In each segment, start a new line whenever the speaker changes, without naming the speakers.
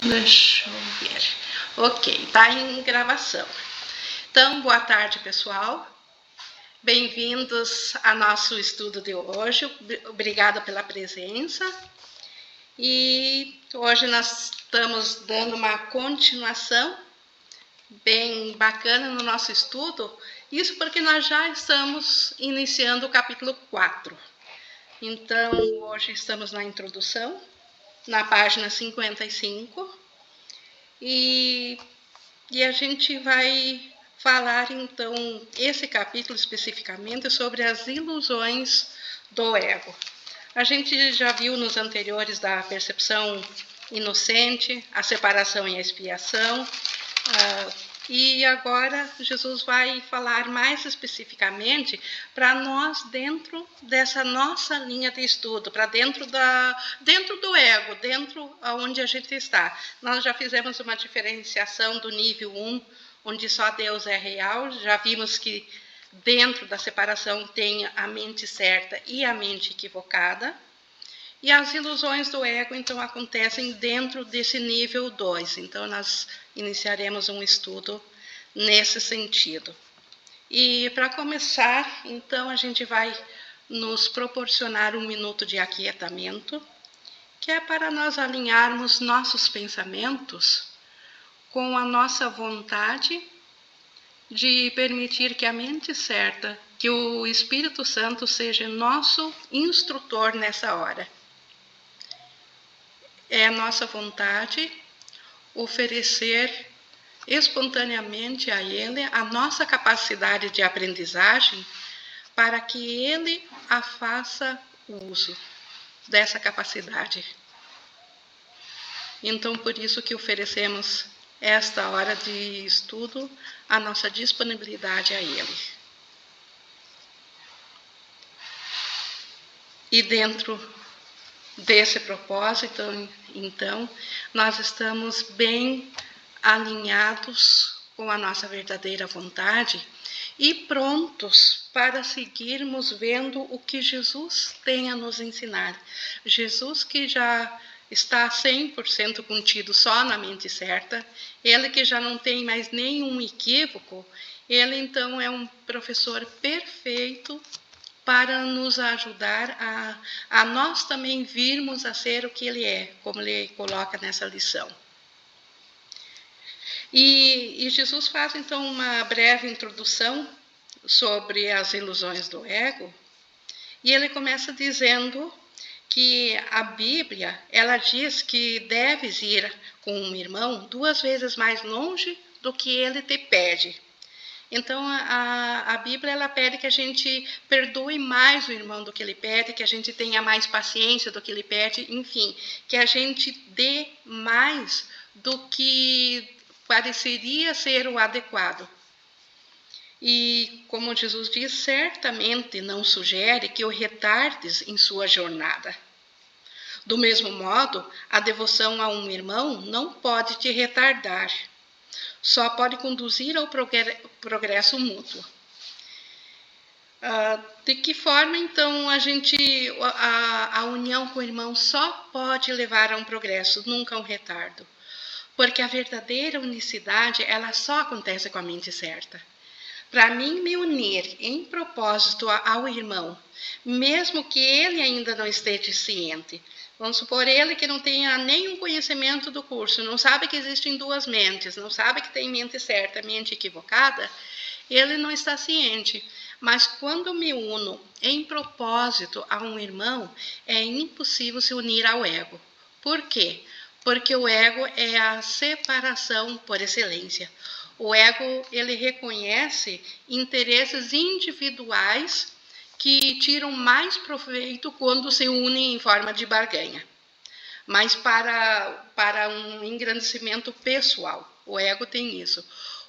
Deixa eu ver. Ok, tá em gravação. Então, boa tarde, pessoal. Bem-vindos ao nosso estudo de hoje. Obrigada pela presença. E hoje nós estamos dando uma continuação bem bacana no nosso estudo. Isso porque nós já estamos iniciando o capítulo 4. Então, hoje estamos na introdução, na página 55. E a gente vai falar, então, esse capítulo especificamente sobre as ilusões do ego. A gente já viu nos anteriores da percepção inocente, a separação e a expiação, e agora Jesus vai falar mais especificamente para nós dentro dessa nossa linha de estudo, para dentro do ego, dentro aonde a gente está. Nós já fizemos uma diferenciação do nível 1, onde só Deus é real, já vimos que dentro da separação tem a mente certa e a mente equivocada. E as ilusões do ego, então, acontecem dentro desse nível 2. Então, nós iniciaremos um estudo nesse sentido. E, para começar, então, a gente vai nos proporcionar um minuto de aquietamento, que é para nós alinharmos nossos pensamentos com a nossa vontade de permitir que a mente certa, que o Espírito Santo seja nosso instrutor nessa hora. É a nossa vontade oferecer espontaneamente a Ele a nossa capacidade de aprendizagem para que Ele a faça uso dessa capacidade. Então, por isso que oferecemos esta hora de estudo, a nossa disponibilidade a Ele. E dentro desse propósito, então, nós estamos bem alinhados com a nossa verdadeira vontade e prontos para seguirmos vendo o que Jesus tem a nos ensinar. Jesus que já está 100% contido só na mente certa, ele que já não tem mais nenhum equívoco, ele então é um professor perfeito para nos ajudar a nós também virmos a ser o que ele é, como ele coloca nessa lição. E Jesus faz, então, uma breve introdução sobre as ilusões do ego, e ele começa dizendo que a Bíblia, ela diz que deves ir com um irmão 2 vezes mais longe do que ele te pede. Então, a Bíblia, ela pede que a gente perdoe mais o irmão do que ele pede, que a gente tenha mais paciência do que ele pede, enfim, que a gente dê mais do que pareceria ser o adequado. E, como Jesus diz, certamente não sugere que o retardes em sua jornada. Do mesmo modo, a devoção a um irmão não pode te retardar. Só pode conduzir ao progresso mútuo. De que forma, então, a união com o irmão só pode levar a um progresso, nunca a um retardo? Porque a verdadeira unicidade, ela só acontece com a mente certa. Para mim me unir em propósito ao irmão, mesmo que ele ainda não esteja ciente, vamos supor ele que não tenha nenhum conhecimento do curso, não sabe que existem 2 mentes, não sabe que tem mente certa, mente equivocada, ele não está ciente. Mas quando me uno em propósito a um irmão, é impossível se unir ao ego. Por quê? Porque o ego é a separação por excelência. O ego, ele reconhece interesses individuais que tiram mais proveito quando se unem em forma de barganha, mas para um engrandecimento pessoal. O ego tem isso.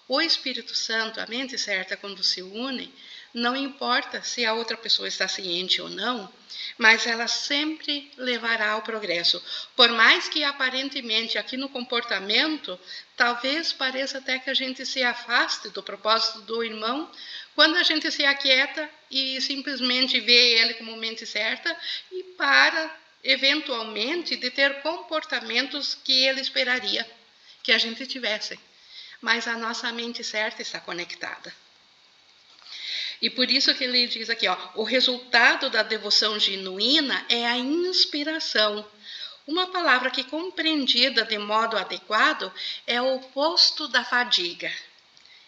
O Espírito Santo, a mente certa, quando se une, não importa se a outra pessoa está ciente ou não, mas ela sempre levará ao progresso. Por mais que aparentemente aqui no comportamento, talvez pareça até que a gente se afaste do propósito do irmão, quando a gente se aquieta e simplesmente vê ele como mente certa e para eventualmente, de ter comportamentos que ele esperaria que a gente tivesse. Mas a nossa mente certa está conectada. E por isso que ele diz aqui, o resultado da devoção genuína é a inspiração. Uma palavra que, compreendida de modo adequado, é o oposto da fadiga.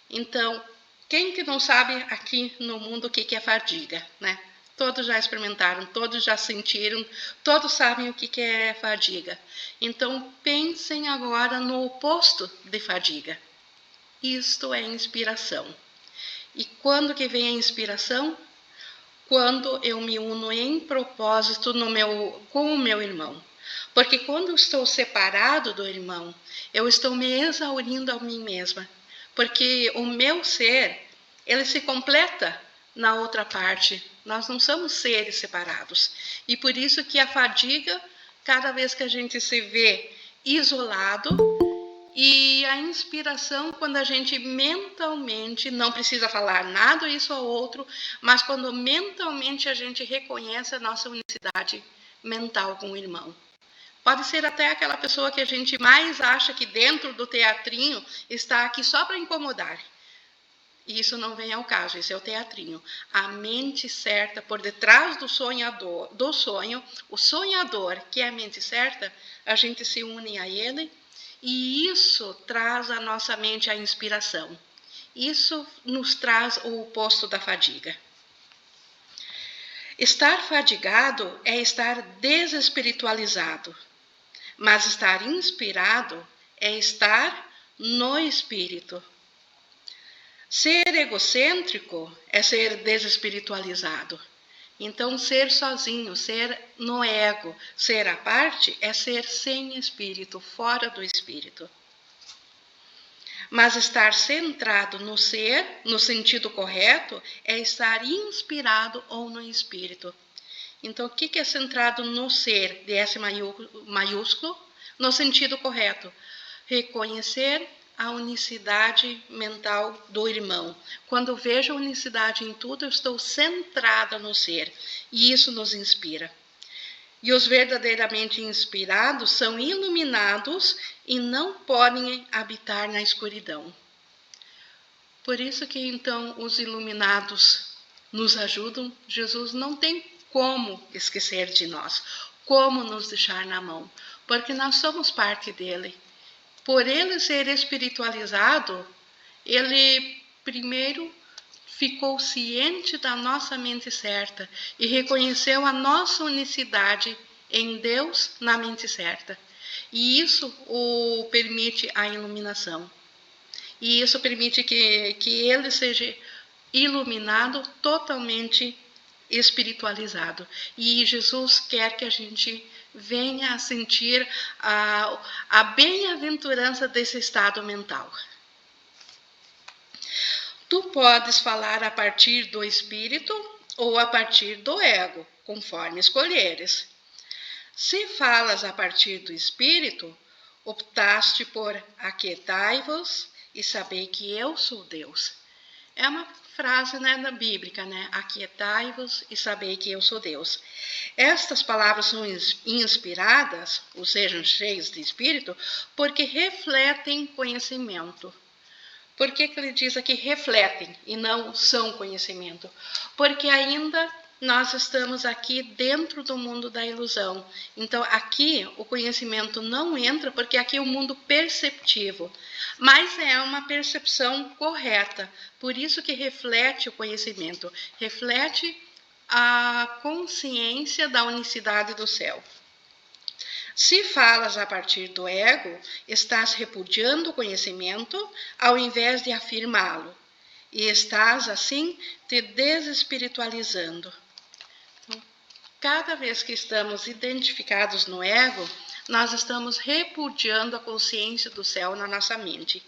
Então, quem que não sabe aqui no mundo o que é fadiga, né? Todos já experimentaram, todos já sentiram, todos sabem o que é fadiga. Então, pensem agora no oposto de fadiga. Isto é inspiração. E quando que vem a inspiração? Quando eu me uno em propósito com o meu irmão. Porque quando eu estou separado do irmão, eu estou me exaurindo a mim mesma. Porque o meu ser, ele se completa na outra parte. Nós não somos seres separados. E por isso que a fadiga, cada vez que a gente se vê isolado, e a inspiração, quando a gente mentalmente, não precisa falar nada isso ao outro, mas quando mentalmente a gente reconhece a nossa unicidade mental com o irmão. Pode ser até aquela pessoa que a gente mais acha que dentro do teatrinho está aqui só para incomodar. E isso não vem ao caso, isso é o teatrinho. A mente certa por detrás do sonho, o sonhador, que é a mente certa, a gente se une a ele. E isso traz à nossa mente a inspiração. Isso nos traz o oposto da fadiga. Estar fadigado é estar desespiritualizado, mas estar inspirado é estar no espírito. Ser egocêntrico é ser desespiritualizado. Então, ser sozinho, ser no ego, ser à parte, é ser sem espírito, fora do espírito. Mas estar centrado no ser, no sentido correto, é estar inspirado ou no espírito. Então, o que é centrado no ser, de S maiúsculo, no sentido correto? Reconhecer a unicidade mental do irmão. Quando eu vejo a unicidade em tudo, eu estou centrada no ser. E isso nos inspira. E os verdadeiramente inspirados são iluminados e não podem habitar na escuridão. Por isso que, então, os iluminados nos ajudam. Jesus não tem como esquecer de nós, como nos deixar na mão, porque nós somos parte dele. Por ele ser espiritualizado, ele primeiro ficou ciente da nossa mente certa e reconheceu a nossa unicidade em Deus na mente certa. E isso o permite a iluminação. E isso permite que ele seja iluminado, totalmente espiritualizado. E Jesus quer que a gente venha a sentir a bem-aventurança desse estado mental. Tu podes falar a partir do espírito ou a partir do ego, conforme escolheres. Se falas a partir do espírito, optaste por aquietai-vos e sabei que eu sou Deus. É uma frase da bíblica, Aquietai-vos e sabei que eu sou Deus. Estas palavras são inspiradas, ou sejam, cheias de espírito, porque refletem conhecimento. Por que ele diz aqui refletem e não são conhecimento? Porque ainda nós estamos aqui dentro do mundo da ilusão. Então, aqui o conhecimento não entra, porque aqui é o mundo perceptivo. Mas é uma percepção correta. Por isso que reflete o conhecimento. Reflete a consciência da unicidade do céu. Se falas a partir do ego, estás repudiando o conhecimento ao invés de afirmá-lo. E estás, assim, te desespiritualizando. Então, cada vez que estamos identificados no ego, nós estamos repudiando a consciência do céu na nossa mente.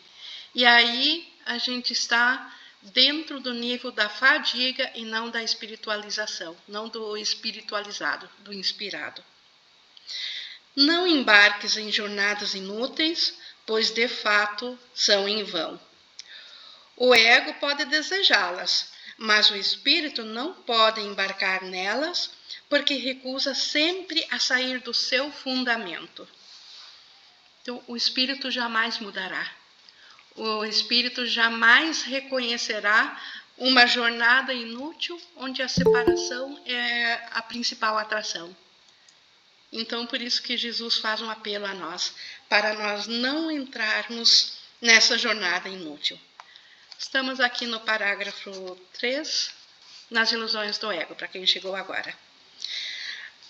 E aí a gente está dentro do nível da fadiga e não da espiritualização, não do espiritualizado, do inspirado. Não embarques em jornadas inúteis, pois de fato são em vão. O ego pode desejá-las, mas o espírito não pode embarcar nelas, porque recusa sempre a sair do seu fundamento. Então, o espírito jamais mudará. O espírito jamais reconhecerá uma jornada inútil onde a separação é a principal atração. Então, por isso que Jesus faz um apelo a nós, para nós não entrarmos nessa jornada inútil. Estamos aqui no parágrafo 3, nas ilusões do ego, para quem chegou agora.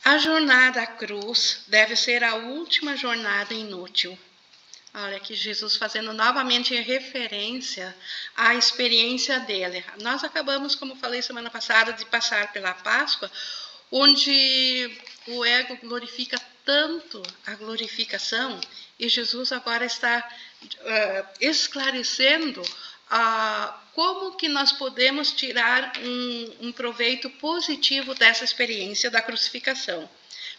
A jornada à cruz deve ser a última jornada inútil. Olha aqui Jesus fazendo novamente referência à experiência dele. Nós acabamos, como falei semana passada, de passar pela Páscoa, onde o ego glorifica tanto a glorificação, e Jesus agora está esclarecendo como que nós podemos tirar um proveito positivo dessa experiência da crucificação.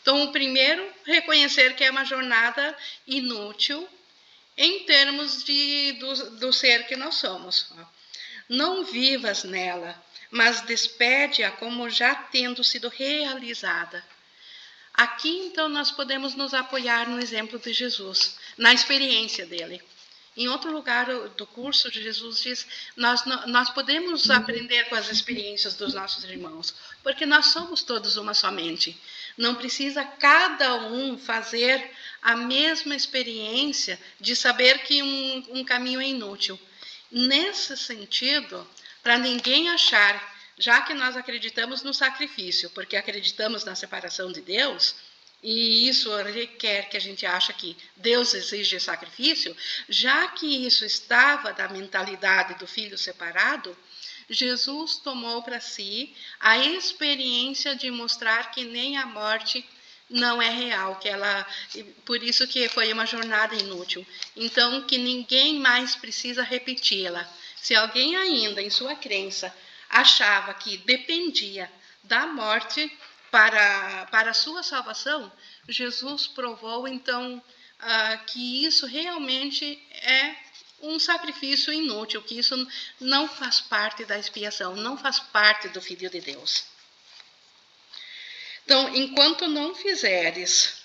Então, o primeiro, reconhecer que é uma jornada inútil, em termos do ser que nós somos. Não vivas nela, mas despede-a como já tendo sido realizada. Aqui, então, nós podemos nos apoiar no exemplo de Jesus, na experiência dele. Em outro lugar do curso, Jesus diz, nós podemos aprender com as experiências dos nossos irmãos, porque nós somos todos uma só mente. Não precisa cada um fazer a mesma experiência de saber que um caminho é inútil. Nesse sentido, para ninguém achar, já que nós acreditamos no sacrifício, porque acreditamos na separação de Deus, e isso requer que a gente acha que Deus exige sacrifício, já que isso estava da mentalidade do filho separado, Jesus tomou para si a experiência de mostrar que nem a morte não é real, por isso que foi uma jornada inútil. Então, que ninguém mais precisa repeti-la. Se alguém ainda, em sua crença, achava que dependia da morte para a sua salvação, Jesus provou, então, que isso realmente é um sacrifício inútil, que isso não faz parte da expiação, não faz parte do Filho de Deus. Então, enquanto não fizeres,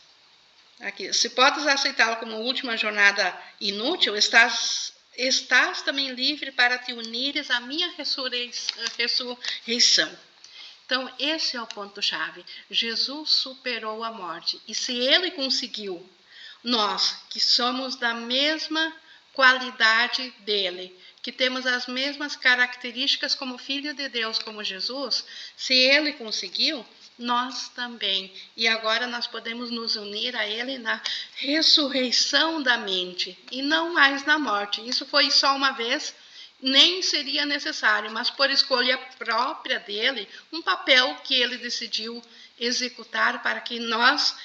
aqui, se podes aceitá-lo como última jornada inútil, estás também livre para te unires à minha ressurreição. Então, esse é o ponto-chave. Jesus superou a morte. E se ele conseguiu, nós, que somos da mesma qualidade dele, que temos as mesmas características como filho de Deus, como Jesus, se ele conseguiu, nós também. E agora nós podemos nos unir a ele na ressurreição da mente e não mais na morte. Isso foi só uma vez, nem seria necessário, mas por escolha própria dele, um papel que ele decidiu executar para que nós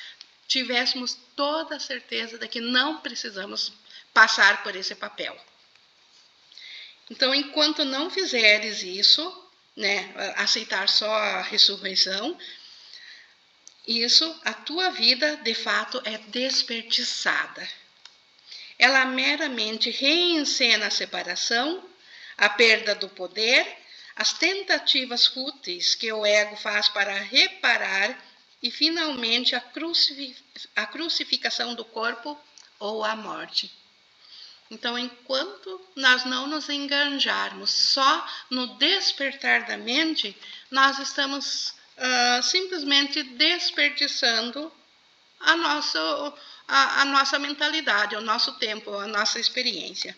tivéssemos toda a certeza de que não precisamos passar por esse papel. Então, enquanto não fizeres isso, aceitar só a ressurreição, a tua vida, de fato, é desperdiçada. Ela meramente reencena a separação, a perda do poder, as tentativas fúteis que o ego faz para reparar e, finalmente, a crucificação do corpo ou a morte. Então, enquanto nós não nos enganjarmos só no despertar da mente, nós estamos simplesmente desperdiçando a nossa mentalidade, o nosso tempo, a nossa experiência.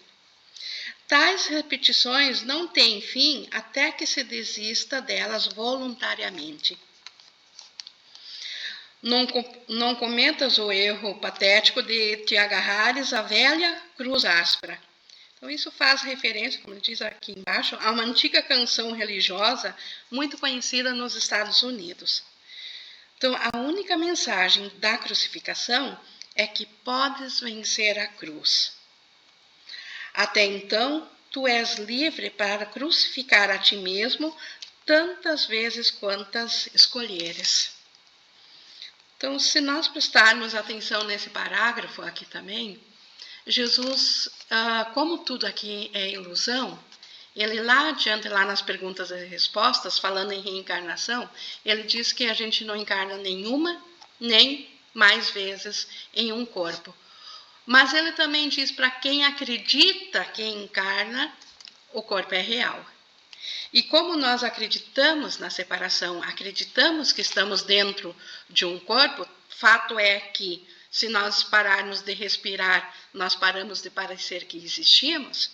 Tais repetições não têm fim até que se desista delas voluntariamente. Não cometas o erro patético de te agarrares à velha cruz áspera. Então, isso faz referência, como diz aqui embaixo, a uma antiga canção religiosa muito conhecida nos Estados Unidos. Então, a única mensagem da crucificação é que podes vencer a cruz. Até então, tu és livre para crucificar a ti mesmo tantas vezes quantas escolheres. Então, se nós prestarmos atenção nesse parágrafo aqui também, Jesus, como tudo aqui é ilusão, Ele lá adiante, lá nas perguntas e respostas, falando em reencarnação, ele diz que a gente não encarna nenhuma, nem mais vezes em um corpo. Mas ele também diz para quem acredita que encarna, o corpo é real. E como nós acreditamos na separação, acreditamos que estamos dentro de um corpo, fato é que se nós pararmos de respirar, nós paramos de parecer que existimos.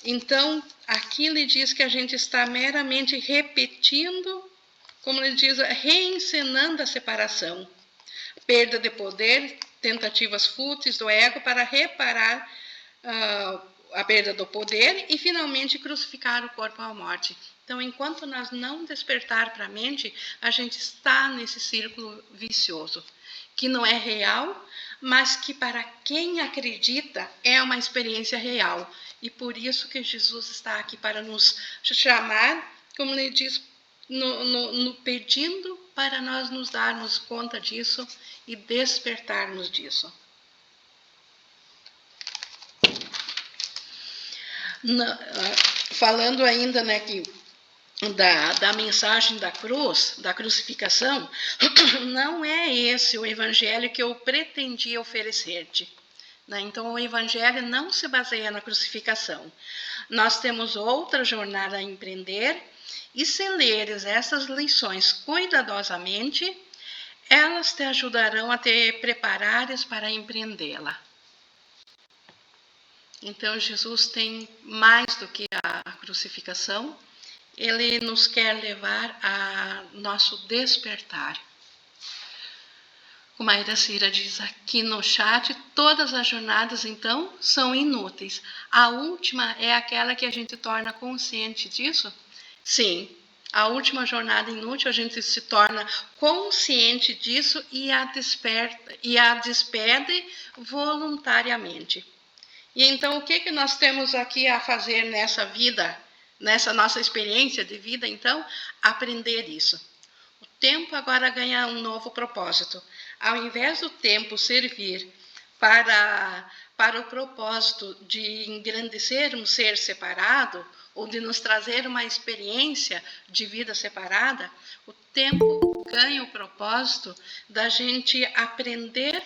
Então, aqui ele diz que a gente está meramente repetindo, como ele diz, reencenando a separação. Perda de poder, tentativas fúteis do ego para reparar a perda do poder e, finalmente, crucificar o corpo à morte. Então, enquanto nós não despertar para a mente, a gente está nesse círculo vicioso, que não é real, mas que para quem acredita é uma experiência real. E por isso que Jesus está aqui para nos chamar, como ele diz, pedindo para nós nos darmos conta disso e despertarmos disso. Falando ainda, né, que da mensagem da cruz, da crucificação, não é esse o evangelho que eu pretendia oferecer-te. Né? Então, o evangelho não se baseia na crucificação. Nós temos outra jornada a empreender, e se leres essas lições cuidadosamente, elas te ajudarão a te preparares para empreendê-la. Então, Jesus tem mais do que a crucificação, ele nos quer levar a nosso despertar. Como a Iracira diz aqui no chat, todas as jornadas, então, são inúteis. A última é aquela que a gente torna consciente disso? Sim, a última jornada inútil, a gente se torna consciente disso e a despede voluntariamente. E então, o que nós temos aqui a fazer nessa vida, nessa nossa experiência de vida, então? Aprender isso. O tempo agora ganha um novo propósito. Ao invés do tempo servir para o propósito de engrandecer um ser separado, ou de nos trazer uma experiência de vida separada, o tempo ganha o propósito da gente aprender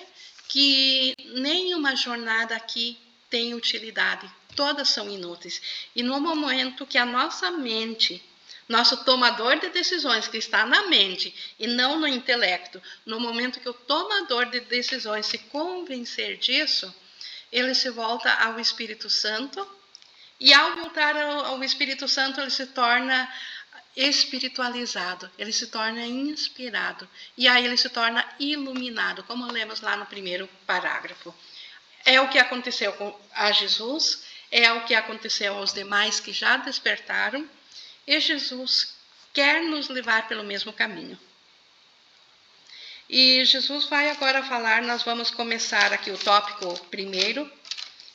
que nenhuma jornada aqui tem utilidade, todas são inúteis. E no momento que a nossa mente, nosso tomador de decisões, que está na mente e não no intelecto, no momento que o tomador de decisões se convencer disso, ele se volta ao Espírito Santo, e ao voltar ao Espírito Santo, ele se torna espiritualizado, ele se torna inspirado, e aí ele se torna iluminado, como lemos lá no primeiro parágrafo. É o que aconteceu a Jesus, é o que aconteceu aos demais que já despertaram, e Jesus quer nos levar pelo mesmo caminho. E Jesus vai agora falar, nós vamos começar aqui o tópico primeiro,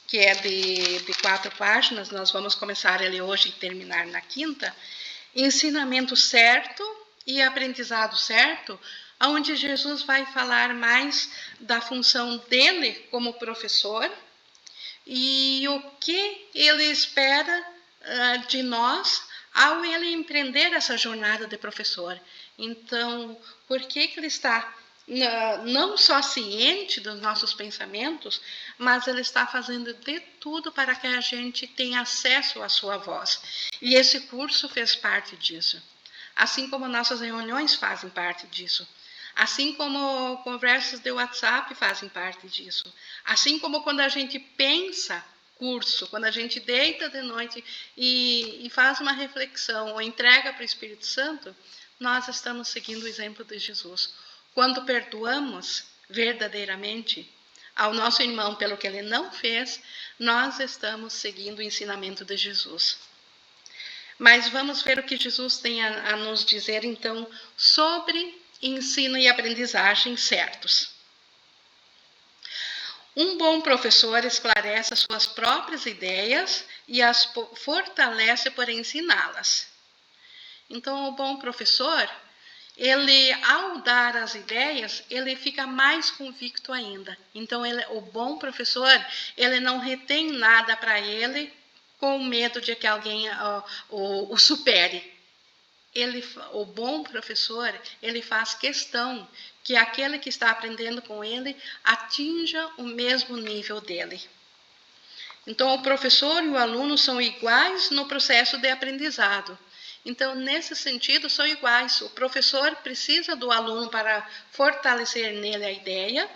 que é de 4 páginas, nós vamos começar ele hoje e terminar na quinta, ensinamento certo e aprendizado certo, onde Jesus vai falar mais da função dele como professor e o que ele espera de nós ao ele empreender essa jornada de professor. Então, por que ele está não só ciente dos nossos pensamentos, mas ele está fazendo de tudo para que a gente tenha acesso à sua voz. E esse curso fez parte disso. Assim como nossas reuniões fazem parte disso. Assim como conversas de WhatsApp fazem parte disso. Assim como quando a gente pensa curso, quando a gente deita de noite e faz uma reflexão ou entrega para o Espírito Santo, nós estamos seguindo o exemplo de Jesus. Quando perdoamos verdadeiramente ao nosso irmão pelo que ele não fez, nós estamos seguindo o ensinamento de Jesus. Mas vamos ver o que Jesus tem a nos dizer, então, sobre ensino e aprendizagem certos. Um bom professor esclarece as suas próprias ideias e as fortalece por ensiná-las. Então, o bom professor, ele, ao dar as ideias, ele fica mais convicto ainda. Então, o bom professor, ele não retém nada para ele com medo de que alguém o supere. O bom professor, ele faz questão que aquele que está aprendendo com ele atinja o mesmo nível dele. Então, o professor e o aluno são iguais no processo de aprendizado. Então, nesse sentido, são iguais. O professor precisa do aluno para fortalecer nele a ideia,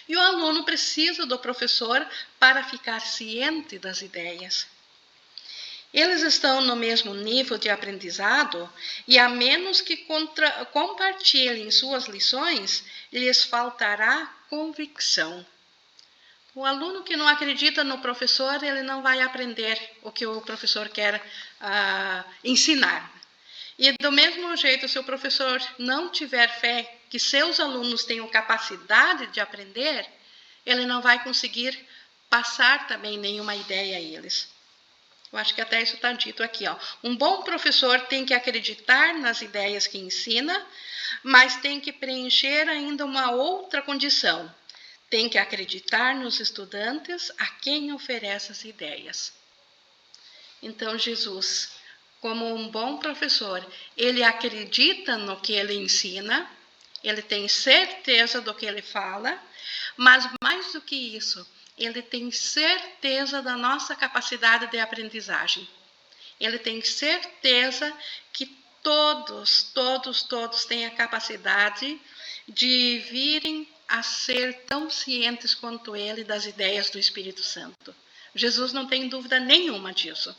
e o aluno precisa do professor para ficar ciente das ideias. Eles estão no mesmo nível de aprendizado e, a menos que compartilhem suas lições, lhes faltará convicção. O aluno que não acredita no professor, ele não vai aprender o que o professor quer ensinar. E do mesmo jeito, se o professor não tiver fé que seus alunos tenham capacidade de aprender, ele não vai conseguir passar também nenhuma ideia a eles. Eu acho que até isso está dito aqui. Um bom professor tem que acreditar nas ideias que ensina, mas tem que preencher ainda uma outra condição. Tem que acreditar nos estudantes a quem oferece as ideias. Então, Jesus, como um bom professor, ele acredita no que ele ensina, ele tem certeza do que ele fala, mas mais do que isso, ele tem certeza da nossa capacidade de aprendizagem. Ele tem certeza que todos têm a capacidade de virem a ser tão cientes quanto ele das ideias do Espírito Santo. Jesus não tem dúvida nenhuma disso.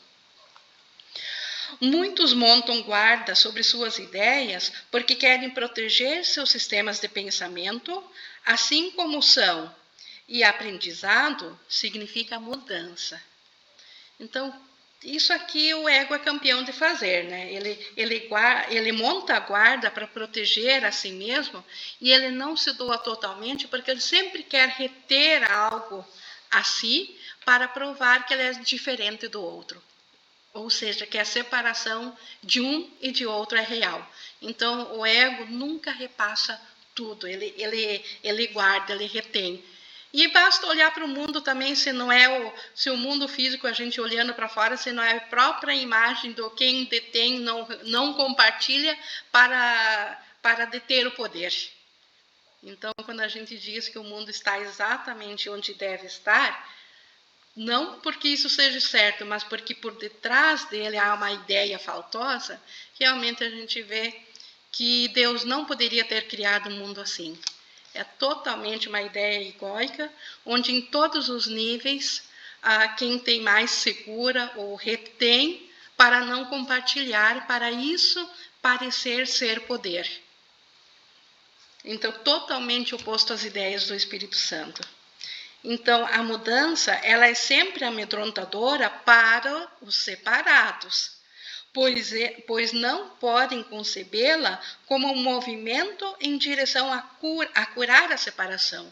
Muitos montam guarda sobre suas ideias porque querem proteger seus sistemas de pensamento, assim como são. E aprendizado significa mudança. Então, isso aqui o ego é campeão de fazer, né? Ele monta a guarda para proteger a si mesmo e ele não se doa totalmente porque ele sempre quer reter algo a si para provar que ele é diferente do outro. Ou seja, que a separação de um e de outro é real. Então, o ego nunca repassa tudo, ele guarda, ele retém. E basta olhar para o mundo também, se o mundo físico, a gente olhando para fora, se não é a própria imagem do quem detém, não compartilha para deter o poder. Então, quando a gente diz que o mundo está exatamente onde deve estar, não porque isso seja certo, mas porque por detrás dele há uma ideia faltosa, realmente a gente vê que Deus não poderia ter criado um mundo assim. É totalmente uma ideia egóica, onde em todos os níveis, quem tem mais segura ou retém para não compartilhar, para isso parecer ser poder. Então, totalmente oposto às ideias do Espírito Santo. Então, a mudança, ela é sempre amedrontadora para os separados, pois não podem concebê-la como um movimento em direção a curar a separação.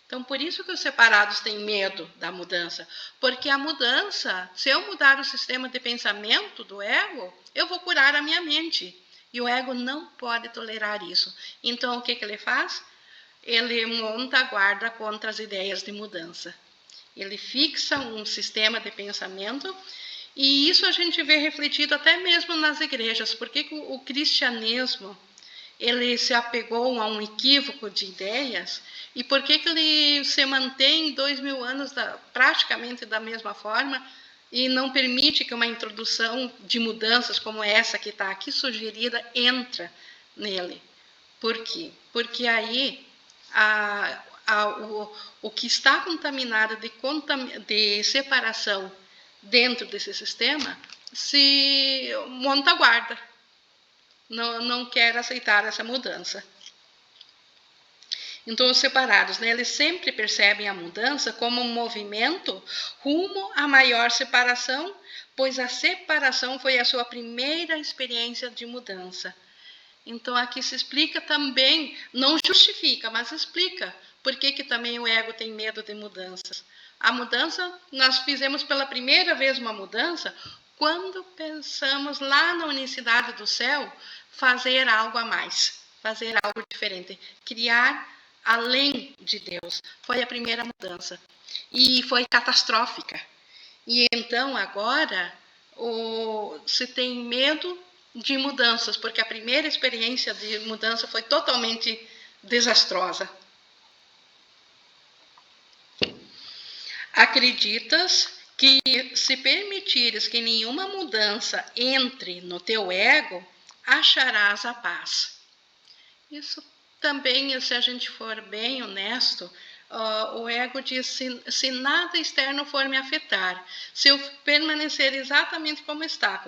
Então, por isso que os separados têm medo da mudança, porque a mudança, se eu mudar o sistema de pensamento do ego, eu vou curar a minha mente, e o ego não pode tolerar isso. Então, o que ele faz? Ele monta a guarda contra as ideias de mudança. Ele fixa um sistema de pensamento, e isso a gente vê refletido até mesmo nas igrejas. Porque o cristianismo ele se apegou a um equívoco de ideias, e por que ele se mantém 2000 anos praticamente da mesma forma, e não permite que uma introdução de mudanças como essa que está aqui sugerida entra nele? Por quê? Porque aí o que está contaminado de separação dentro desse sistema se monta guarda, não quer aceitar essa mudança. Então, os separados, né, eles sempre percebem a mudança como um movimento rumo à maior separação, pois a separação foi a sua primeira experiência de mudança. Então, aqui se explica também, não justifica, mas explica por que também o ego tem medo de mudanças. A mudança, nós fizemos pela primeira vez uma mudança quando pensamos lá na unicidade do céu fazer algo a mais, fazer algo diferente, criar além de Deus. Foi a primeira mudança e foi catastrófica. E então agora se tem medo de mudanças, porque a primeira experiência de mudança foi totalmente desastrosa. Acreditas que se permitires que nenhuma mudança entre no teu ego, acharás a paz. Isso também, se a gente for bem honesto, o ego diz, se nada externo for me afetar, se eu permanecer exatamente como está,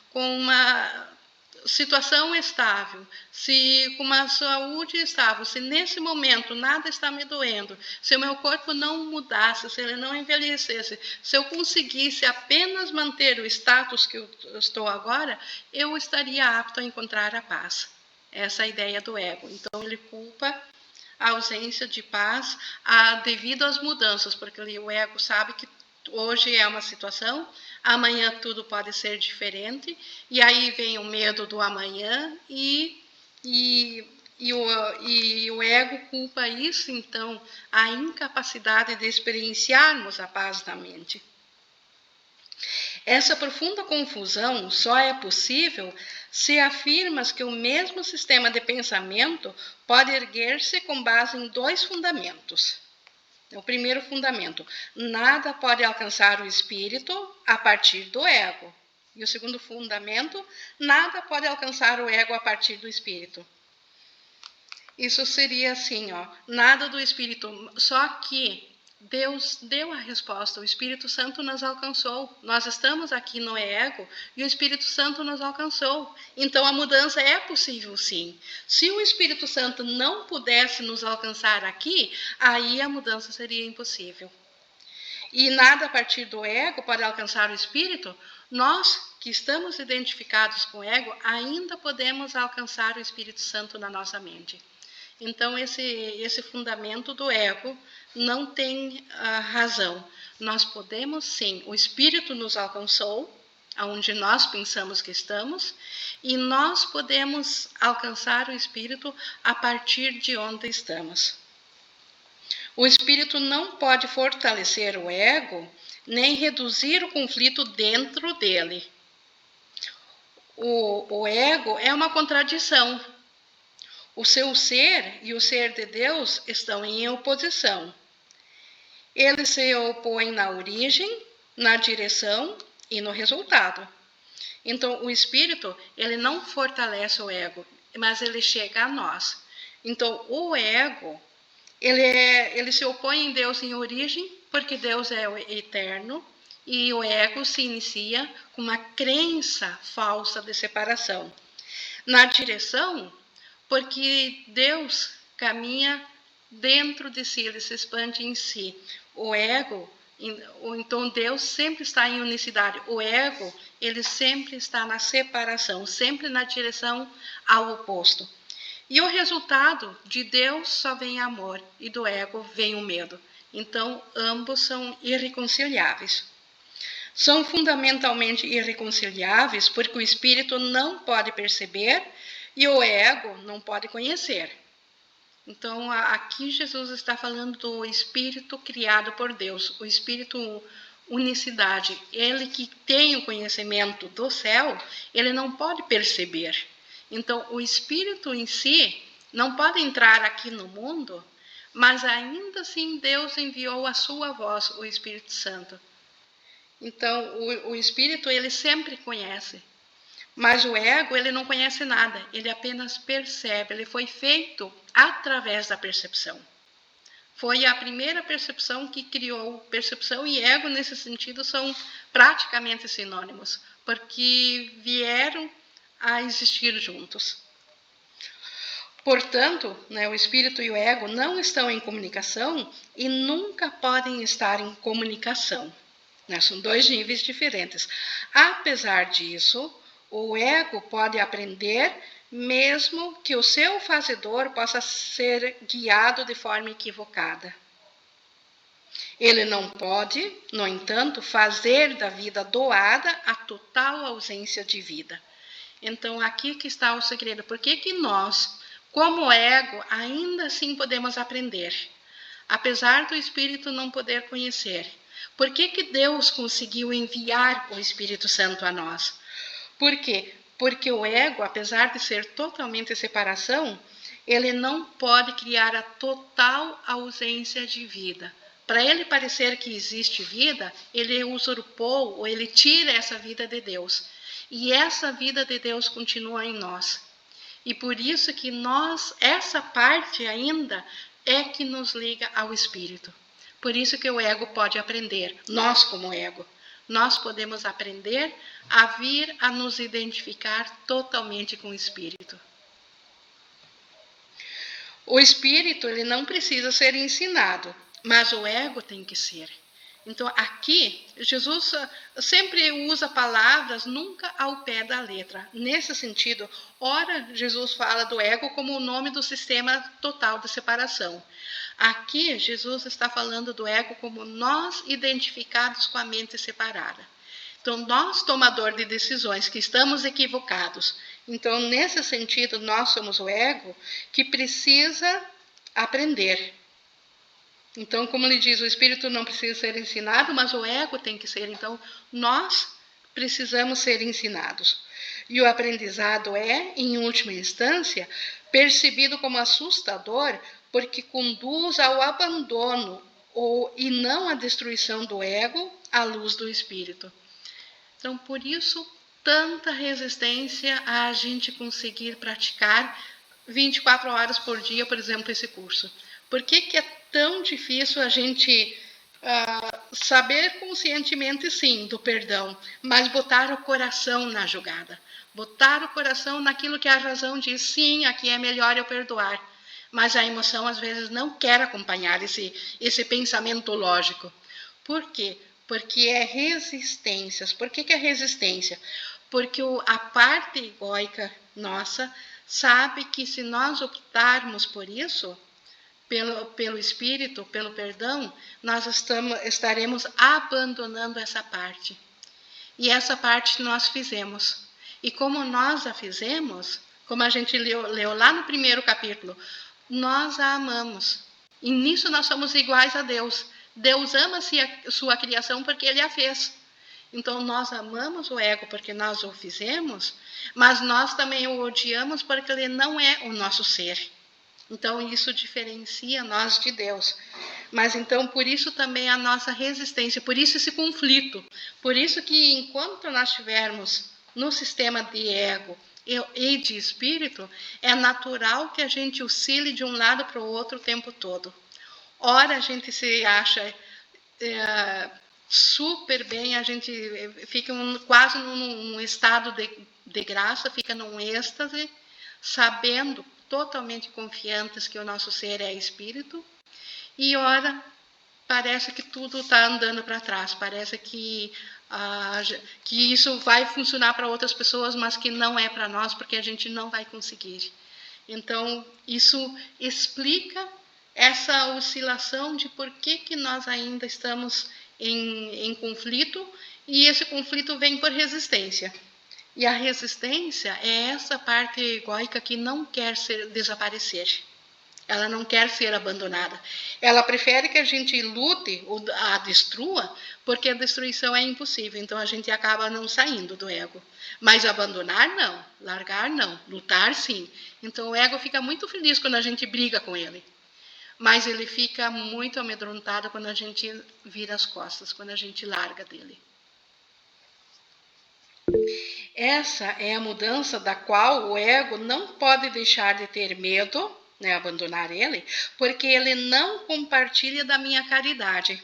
com uma situação estável, se com uma saúde estável, se nesse momento nada está me doendo, se o meu corpo não mudasse, se ele não envelhecesse, se eu conseguisse apenas manter o status que eu estou agora, eu estaria apto a encontrar a paz. Essa é a ideia do ego. Então ele culpa a ausência de paz devido às mudanças, porque o ego sabe que hoje é uma situação, amanhã tudo pode ser diferente, e aí vem o medo do amanhã e o ego culpa isso, então, a incapacidade de experienciarmos a paz da mente. Essa profunda confusão só é possível se afirmas que o mesmo sistema de pensamento pode erguer-se com base em 2 fundamentos. O primeiro fundamento, nada pode alcançar o espírito a partir do ego. E o segundo fundamento, nada pode alcançar o ego a partir do espírito. Isso seria assim, nada do espírito, só que Deus deu a resposta, o Espírito Santo nos alcançou. Nós estamos aqui no ego e o Espírito Santo nos alcançou. Então a mudança é possível, sim. Se o Espírito Santo não pudesse nos alcançar aqui, aí a mudança seria impossível. E nada a partir do ego pode alcançar o Espírito. Nós que estamos identificados com o ego, ainda podemos alcançar o Espírito Santo na nossa mente. Então, esse fundamento do ego não tem razão. Nós podemos, sim, o Espírito nos alcançou, aonde nós pensamos que estamos, e nós podemos alcançar o Espírito a partir de onde estamos. O Espírito não pode fortalecer o ego, nem reduzir o conflito dentro dele. O ego é uma contradição. O seu ser e o ser de Deus estão em oposição. Eles se opõem na origem, na direção e no resultado. Então, o Espírito, ele não fortalece o ego, mas ele chega a nós. Então, o ego, ele se opõe em Deus em origem, porque Deus é o eterno, e o ego se inicia com uma crença falsa de separação. Na direção, porque Deus caminha dentro de si, ele se expande em si. O ego, então Deus sempre está em unicidade. O ego, ele sempre está na separação, sempre na direção ao oposto. E o resultado de Deus só vem amor e do ego vem o medo. Então, ambos são irreconciliáveis. São fundamentalmente irreconciliáveis porque o espírito não pode perceber e o ego não pode conhecer. Então, aqui Jesus está falando do espírito criado por Deus, o espírito unicidade. Ele que tem o conhecimento do céu, ele não pode perceber. Então, o espírito em si não pode entrar aqui no mundo, mas ainda assim Deus enviou a sua voz, o Espírito Santo. Então, o espírito, ele sempre conhece. Mas o ego, ele não conhece nada, ele apenas percebe, ele foi feito através da percepção. Foi a primeira percepção que criou. Percepção e ego, nesse sentido, são praticamente sinônimos, porque vieram a existir juntos. Portanto, o espírito e o ego não estão em comunicação e nunca podem estar em comunicação. São 2 níveis diferentes. Apesar disso, o ego pode aprender, mesmo que o seu fazedor possa ser guiado de forma equivocada. Ele não pode, no entanto, fazer da vida doada a total ausência de vida. Então, aqui que está o segredo. Por que nós, como ego, ainda assim podemos aprender? Apesar do espírito não poder conhecer, Por que Deus conseguiu enviar o Espírito Santo a nós? Por quê? Porque o ego, apesar de ser totalmente separação, ele não pode criar a total ausência de vida. Para ele parecer que existe vida, ele usurpou ou ele tira essa vida de Deus. E essa vida de Deus continua em nós. E por isso que nós, essa parte ainda é que nos liga ao Espírito. Por isso que o ego pode aprender, nós como ego. Nós podemos aprender a vir a nos identificar totalmente com o Espírito. O Espírito, ele não precisa ser ensinado, mas o ego tem que ser. Então, aqui, Jesus sempre usa palavras nunca ao pé da letra. Nesse sentido, ora, Jesus fala do ego como o nome do sistema total de separação. Aqui, Jesus está falando do ego como nós identificados com a mente separada. Então, nós, tomador de decisões, que estamos equivocados. Então, nesse sentido, nós somos o ego que precisa aprender. Então, como ele diz, o espírito não precisa ser ensinado, mas o ego tem que ser. Então, nós precisamos ser ensinados. E o aprendizado é, em última instância, percebido como assustador, porque conduz ao abandono e não à destruição do ego à luz do espírito. Então, por isso, tanta resistência a gente conseguir praticar 24 horas por dia, por exemplo, esse curso. Por que é tão difícil a gente saber conscientemente, sim, do perdão, mas botar o coração na jogada, botar o coração naquilo que a razão diz, sim, aqui é melhor eu perdoar, mas a emoção às vezes não quer acompanhar esse pensamento lógico. Por quê? Porque é resistências. Por que é resistência? Porque a parte egóica nossa sabe que se nós optarmos por isso, pelo Espírito, pelo perdão, nós estaremos abandonando essa parte. E essa parte nós fizemos. E como nós a fizemos, como a gente leu lá no primeiro capítulo, nós a amamos. E nisso nós somos iguais a Deus. Deus ama a sua criação porque Ele a fez. Então, nós amamos o ego porque nós o fizemos, mas nós também o odiamos porque ele não é o nosso ser. Então, isso diferencia nós de Deus. Mas, então, por isso também a nossa resistência, por isso esse conflito. Por isso que, enquanto nós estivermos no sistema de ego e de espírito, é natural que a gente oscile de um lado para o outro o tempo todo. Ora, a gente se acha super bem, a gente fica quase num estado de graça, fica num êxtase, sabendo, totalmente confiantes que o nosso ser é espírito, e ora, parece que tudo está andando para trás, parece que isso vai funcionar para outras pessoas, mas que não é para nós, porque a gente não vai conseguir. Então, isso explica essa oscilação de por que nós ainda estamos em conflito, e esse conflito vem por resistência. E a resistência é essa parte egóica que não quer desaparecer. Ela não quer ser abandonada. Ela prefere que a gente lute ou a destrua, porque a destruição é impossível. Então, a gente acaba não saindo do ego. Mas abandonar, não. Largar, não. Lutar, sim. Então, o ego fica muito feliz quando a gente briga com ele. Mas ele fica muito amedrontado quando a gente vira as costas, quando a gente larga dele. Essa é a mudança da qual o ego não pode deixar de ter medo, né, abandonar ele, porque ele não compartilha da minha caridade.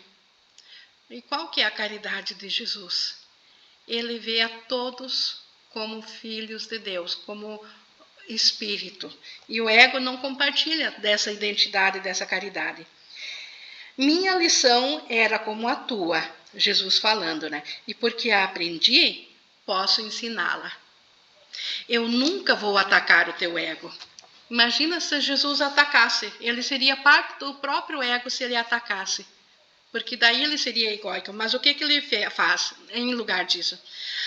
E qual que é a caridade de Jesus? Ele vê a todos como filhos de Deus, como espírito. E o ego não compartilha dessa identidade, dessa caridade. Minha lição era como a tua, Jesus falando, né? E porque a aprendi, posso ensiná-la. Eu nunca vou atacar o teu ego. Imagina se Jesus atacasse. Ele seria parte do próprio ego se ele atacasse. Porque daí ele seria egóico. Mas o que ele faz em lugar disso?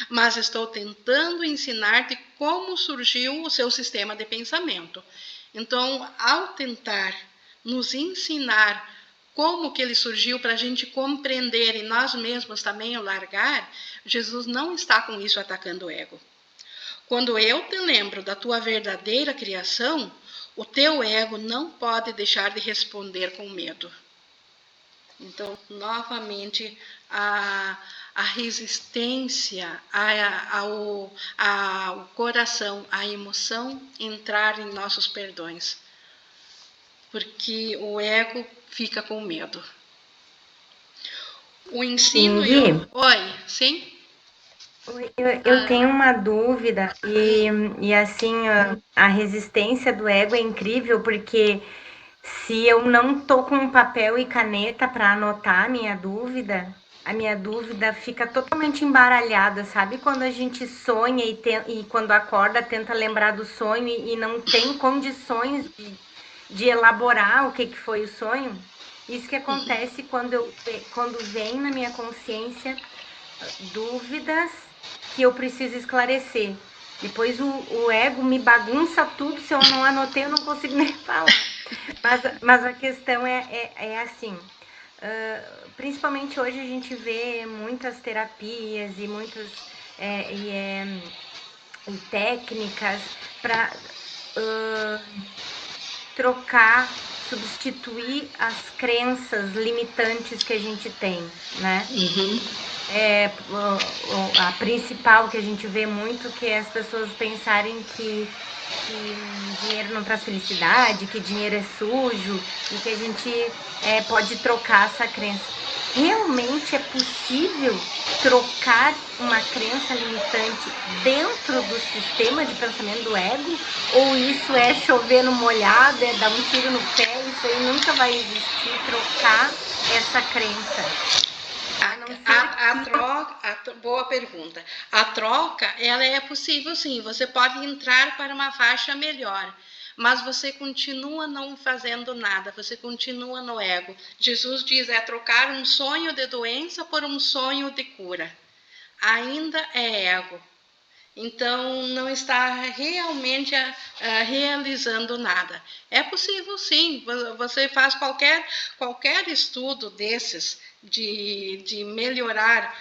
Mas estou tentando ensinar-te como surgiu o seu sistema de pensamento. Então, ao tentar nos ensinar como que ele surgiu para a gente compreender e nós mesmos também o largar, Jesus não está com isso atacando o ego. Quando eu te lembro da tua verdadeira criação, o teu ego não pode deixar de responder com medo. Então, novamente, a resistência ao coração, a emoção entrar em nossos perdões. Porque o ego fica com medo. O ensino... Oi, sim?
Eu tenho uma dúvida, e assim, a resistência do ego é incrível, porque se eu não tô com papel e caneta para anotar a minha dúvida fica totalmente embaralhada, sabe? Quando a gente sonha e quando acorda tenta lembrar do sonho e não tem condições de elaborar o que foi o sonho. Isso que acontece quando vem na minha consciência dúvidas que eu preciso esclarecer. Depois o ego me bagunça tudo, se eu não anotei eu não consigo nem falar. Mas a questão é assim, principalmente hoje a gente vê muitas terapias e muitas e técnicas para trocar, substituir as crenças limitantes que a gente tem, né? A principal que a gente vê muito, que é as pessoas pensarem que dinheiro não traz felicidade, que dinheiro é sujo e que a gente pode trocar essa crença. Realmente é possível trocar uma crença limitante dentro do sistema de pensamento do ego? Ou isso é chover no molhado, é dar um tiro no pé, isso aí nunca vai existir, trocar essa crença?
Boa pergunta. A troca, ela é possível sim. Você pode entrar para uma faixa melhor, mas você continua não fazendo nada, você continua no ego. Jesus diz, trocar um sonho de doença por um sonho de cura. Ainda é ego. Então, não está realmente realizando nada. É possível, sim. Você faz qualquer estudo desses de melhorar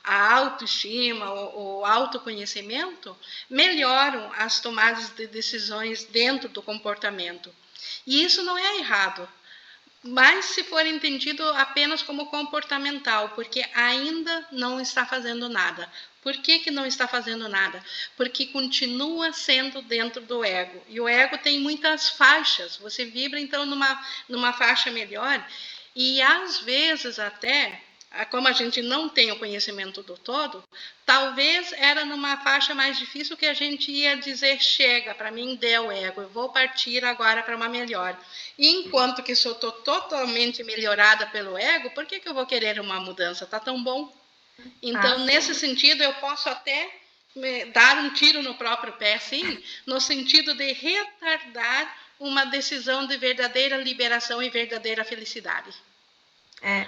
a autoestima, o autoconhecimento, melhoram as tomadas de decisões dentro do comportamento. E isso não é errado. Mas se for entendido apenas como comportamental, porque ainda não está fazendo nada. Por que não está fazendo nada? Porque continua sendo dentro do ego. E o ego tem muitas faixas. Você vibra, então, numa faixa melhor. E, às vezes, até, como a gente não tem o conhecimento do todo, talvez era numa faixa mais difícil que a gente ia dizer, chega, para mim deu ego, eu vou partir agora para uma melhor. E enquanto que se eu estou totalmente melhorada pelo ego, por que eu vou querer uma mudança? Está tão bom. Então, nesse sentido, eu posso até dar um tiro no próprio pé, sim, no sentido de retardar uma decisão de verdadeira liberação e verdadeira felicidade.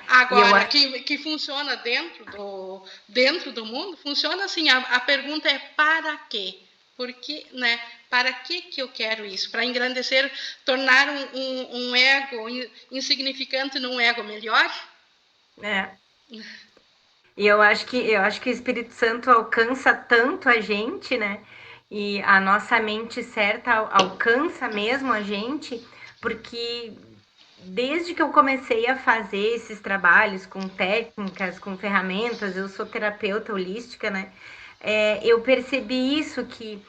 Agora, que funciona dentro do mundo, funciona assim. A pergunta é para quê? Porque, né? Para que eu quero isso? Para engrandecer, tornar um ego insignificante num ego melhor?
E eu acho que o Espírito Santo alcança tanto a gente, né? E a nossa mente certa alcança mesmo a gente, porque desde que eu comecei a fazer esses trabalhos com técnicas, com ferramentas, eu sou terapeuta holística, né? Eu percebi isso, que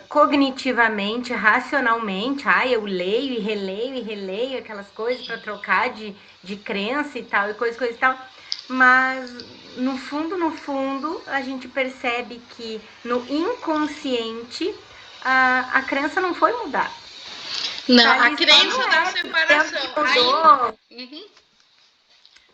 cognitivamente, racionalmente, eu leio e releio aquelas coisas para trocar de crença e tal, e coisa e tal, mas no fundo, a gente percebe que no inconsciente a crença não foi mudar.
Não, a crença da separação.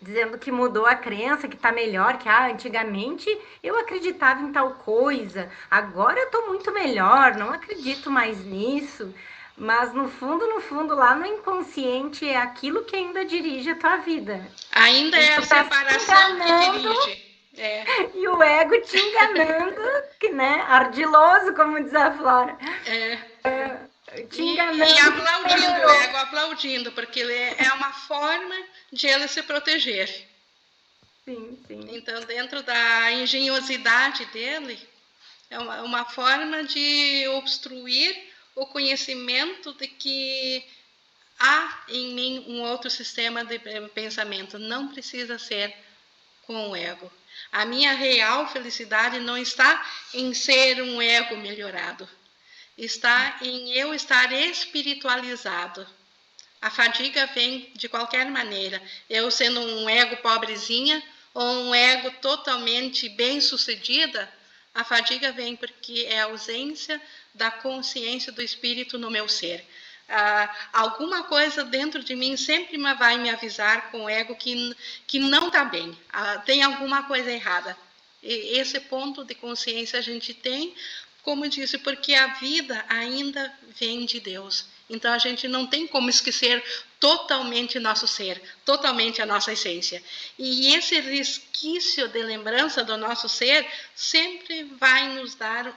Dizendo que mudou a crença, que tá melhor, que antigamente eu acreditava em tal coisa, agora eu tô muito melhor, não acredito mais nisso. Mas no fundo, lá no inconsciente, é aquilo que ainda dirige a tua vida.
Ainda é a separação que dirige.
E o ego te enganando, que, né, ardiloso, como diz a Flora. te
E
enganando.
aplaudindo o ego, aplaudindo, porque ele é uma forma de ele se proteger.
Sim, sim.
Então, dentro da engenhosidade dele, é uma forma de obstruir o conhecimento de que há em mim um outro sistema de pensamento. Não precisa ser com o ego. A minha real felicidade não está em ser um ego melhorado. Está em eu estar espiritualizado. A fadiga vem de qualquer maneira. Eu sendo um ego pobrezinha ou um ego totalmente bem-sucedida, a fadiga vem porque é a ausência da consciência do espírito no meu ser. Alguma coisa dentro de mim sempre vai me avisar com o ego que não está bem, tem alguma coisa errada. E esse ponto de consciência a gente tem, como eu disse, porque a vida ainda vem de Deus. Então a gente não tem como esquecer totalmente nosso ser, totalmente a nossa essência. E esse resquício de lembrança do nosso ser sempre vai nos dar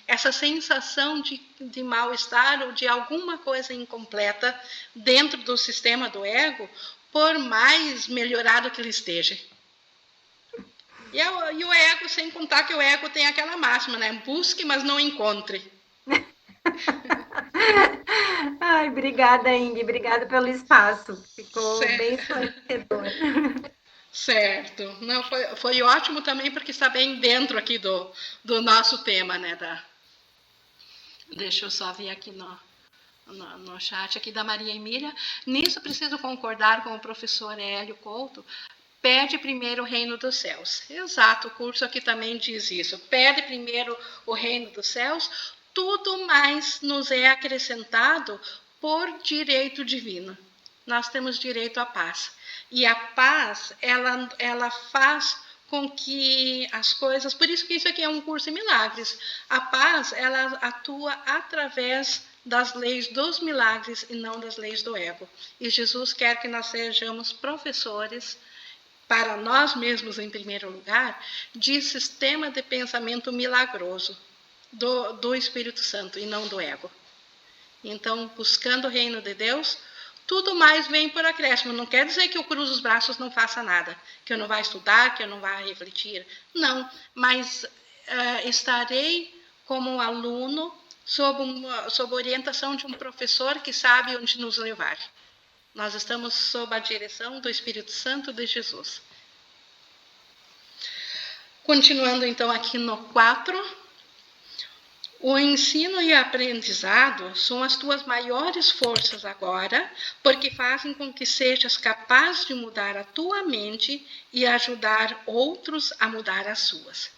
essa sensação de mal-estar ou de alguma coisa incompleta dentro do sistema do ego, por mais melhorado que ele esteja. E o ego, sem contar que o ego tem aquela máxima, né? Busque, mas não encontre.
Ai, obrigada, Ingrid. Obrigada pelo espaço. Ficou bem esclarecedor.
Certo. Não, foi ótimo também, porque está bem dentro aqui do nosso tema, né? Deixa eu só ver aqui no chat aqui da Maria Emília. Nisso preciso concordar com o professor Hélio Couto. Pede primeiro o reino dos céus. Exato, o curso aqui também diz isso. Pede primeiro o reino dos céus, tudo mais nos é acrescentado por direito divino. Nós temos direito à paz. E a paz, ela faz com que as coisas... Por isso que isso aqui é um curso em milagres. A paz, ela atua através das leis dos milagres e não das leis do ego. E Jesus quer que nós sejamos professores, para nós mesmos em primeiro lugar, de sistema de pensamento milagroso do Espírito Santo e não do ego. Então, buscando o reino de Deus, tudo mais vem por acréscimo. Não quer dizer que eu cruzo os braços e não faça nada, que eu não vá estudar, que eu não vá refletir. Não, mas estarei como um aluno sob orientação de um professor que sabe onde nos levar. Nós estamos sob a direção do Espírito Santo de Jesus. Continuando então aqui no 4. O ensino e aprendizado são as tuas maiores forças agora, porque fazem com que sejas capaz de mudar a tua mente e ajudar outros a mudar as suas.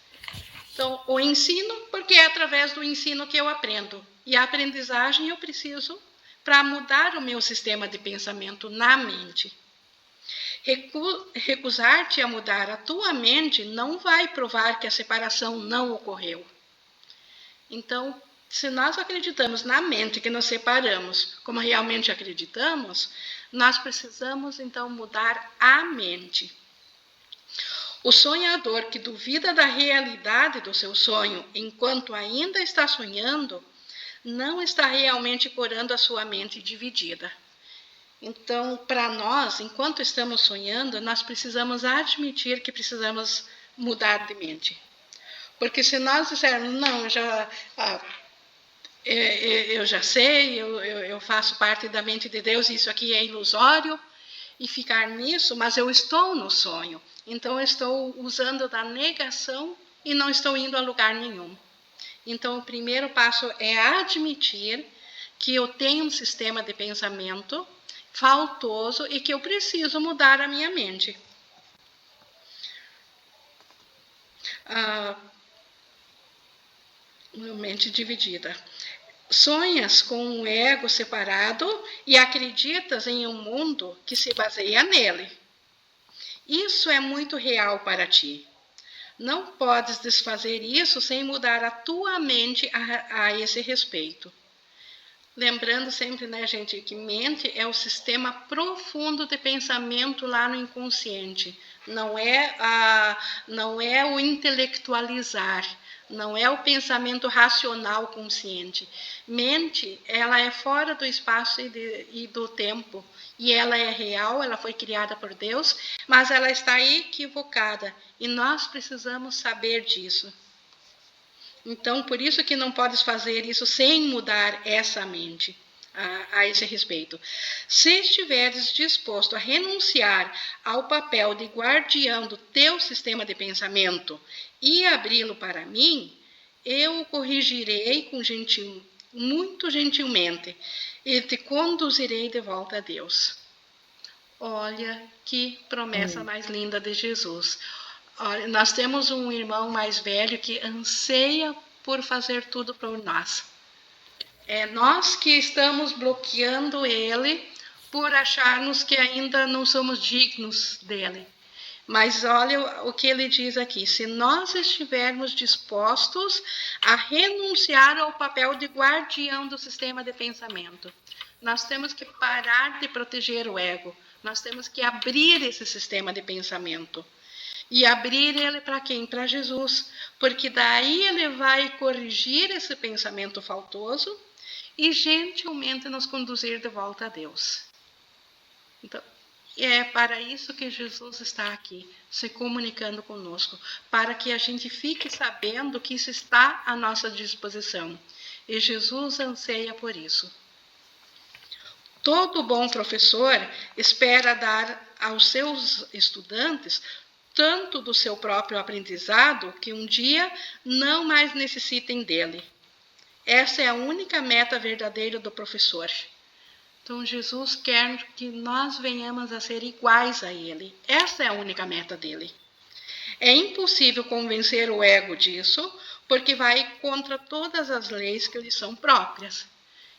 Então, o ensino, porque é através do ensino que eu aprendo. E a aprendizagem eu preciso para mudar o meu sistema de pensamento na mente. Recusar-te a mudar a tua mente não vai provar que a separação não ocorreu. Então, se nós acreditamos na mente que nos separamos, como realmente acreditamos, nós precisamos então mudar a mente. O sonhador que duvida da realidade do seu sonho enquanto ainda está sonhando, não está realmente curando a sua mente dividida. Então, para nós, enquanto estamos sonhando, nós precisamos admitir que precisamos mudar de mente. Porque se nós dissermos, não, eu já sei, eu faço parte da mente de Deus, isso aqui é ilusório, e ficar nisso, mas eu estou no sonho. Então, eu estou usando da negação e não estou indo a lugar nenhum. Então, o primeiro passo é admitir que eu tenho um sistema de pensamento faltoso e que eu preciso mudar a minha mente. Mente dividida. Sonhas com um ego separado e acreditas em um mundo que se baseia nele. Isso é muito real para ti. Não podes desfazer isso sem mudar a tua mente a esse respeito. Lembrando sempre, né, gente, que mente é o sistema profundo de pensamento lá no inconsciente. Não é o intelectualizar, Não é o pensamento racional consciente. Mente, ela é fora do espaço e do tempo. E ela é real, ela foi criada por Deus, mas ela está equivocada. E nós precisamos saber disso. Então, por isso que não podes fazer isso sem mudar essa mente a esse respeito. Se estiveres disposto a renunciar ao papel de guardião do teu sistema de pensamento e abri-lo para mim, eu o corrigirei muito gentilmente e te conduzirei de volta a Deus. Olha que promessa mais linda de Jesus. Olha, nós temos um irmão mais velho que anseia por fazer tudo por nós. É nós que estamos bloqueando ele por acharmos que ainda não somos dignos dele. Mas olha o que ele diz aqui: se nós estivermos dispostos a renunciar ao papel de guardião do sistema de pensamento, nós temos que parar de proteger o ego, nós temos que abrir esse sistema de pensamento. E abrir ele para quem? Para Jesus. Porque daí ele vai corrigir esse pensamento faltoso e gentilmente nos conduzir de volta a Deus. Então, é para isso que Jesus está aqui, se comunicando conosco, para que a gente fique sabendo que isso está à nossa disposição. E Jesus anseia por isso. Todo bom professor espera dar aos seus estudantes tanto do seu próprio aprendizado que um dia não mais necessitem dele. Essa é a única meta verdadeira do professor. Então, Jesus quer que nós venhamos a ser iguais a ele. Essa é a única meta dele. É impossível convencer o ego disso, porque vai contra todas as leis que lhe são próprias.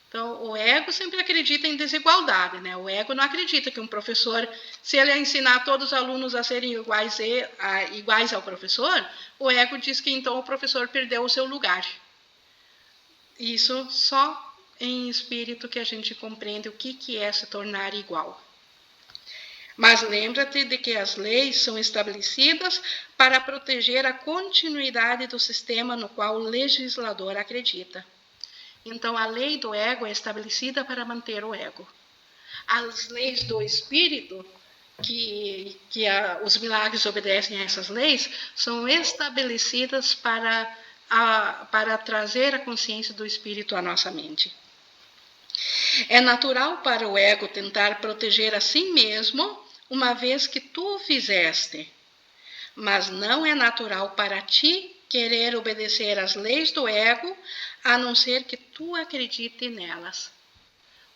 Então, o ego sempre acredita em desigualdade, né? O ego não acredita que um professor, se ele ensinar todos os alunos a serem iguais ao professor, o ego diz que então o professor perdeu o seu lugar. Isso só em espírito que a gente compreende o que é se tornar igual. Mas lembra-te de que as leis são estabelecidas para proteger a continuidade do sistema no qual o legislador acredita. Então, a lei do ego é estabelecida para manter o ego. As leis do espírito, os milagres obedecem a essas leis, são estabelecidas para trazer a consciência do espírito à nossa mente. É natural para o ego tentar proteger a si mesmo, uma vez que tu o fizeste. Mas não é natural para ti querer obedecer às leis do ego, a não ser que tu acredite nelas.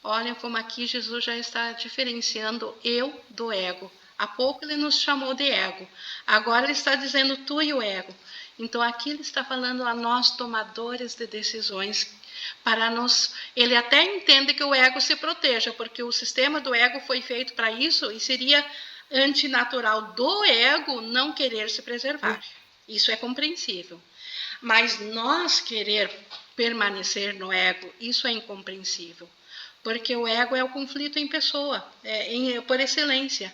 Olha como aqui Jesus já está diferenciando eu do ego. Há pouco ele nos chamou de ego. Agora ele está dizendo tu e o ego. Então aqui ele está falando a nós tomadores de decisões. Ele até entende que o ego se proteja, porque o sistema do ego foi feito para isso e seria antinatural do ego não querer se preservar. Isso é compreensível. Mas nós querer permanecer no ego, isso é incompreensível. Porque o ego é o conflito em pessoa, por excelência.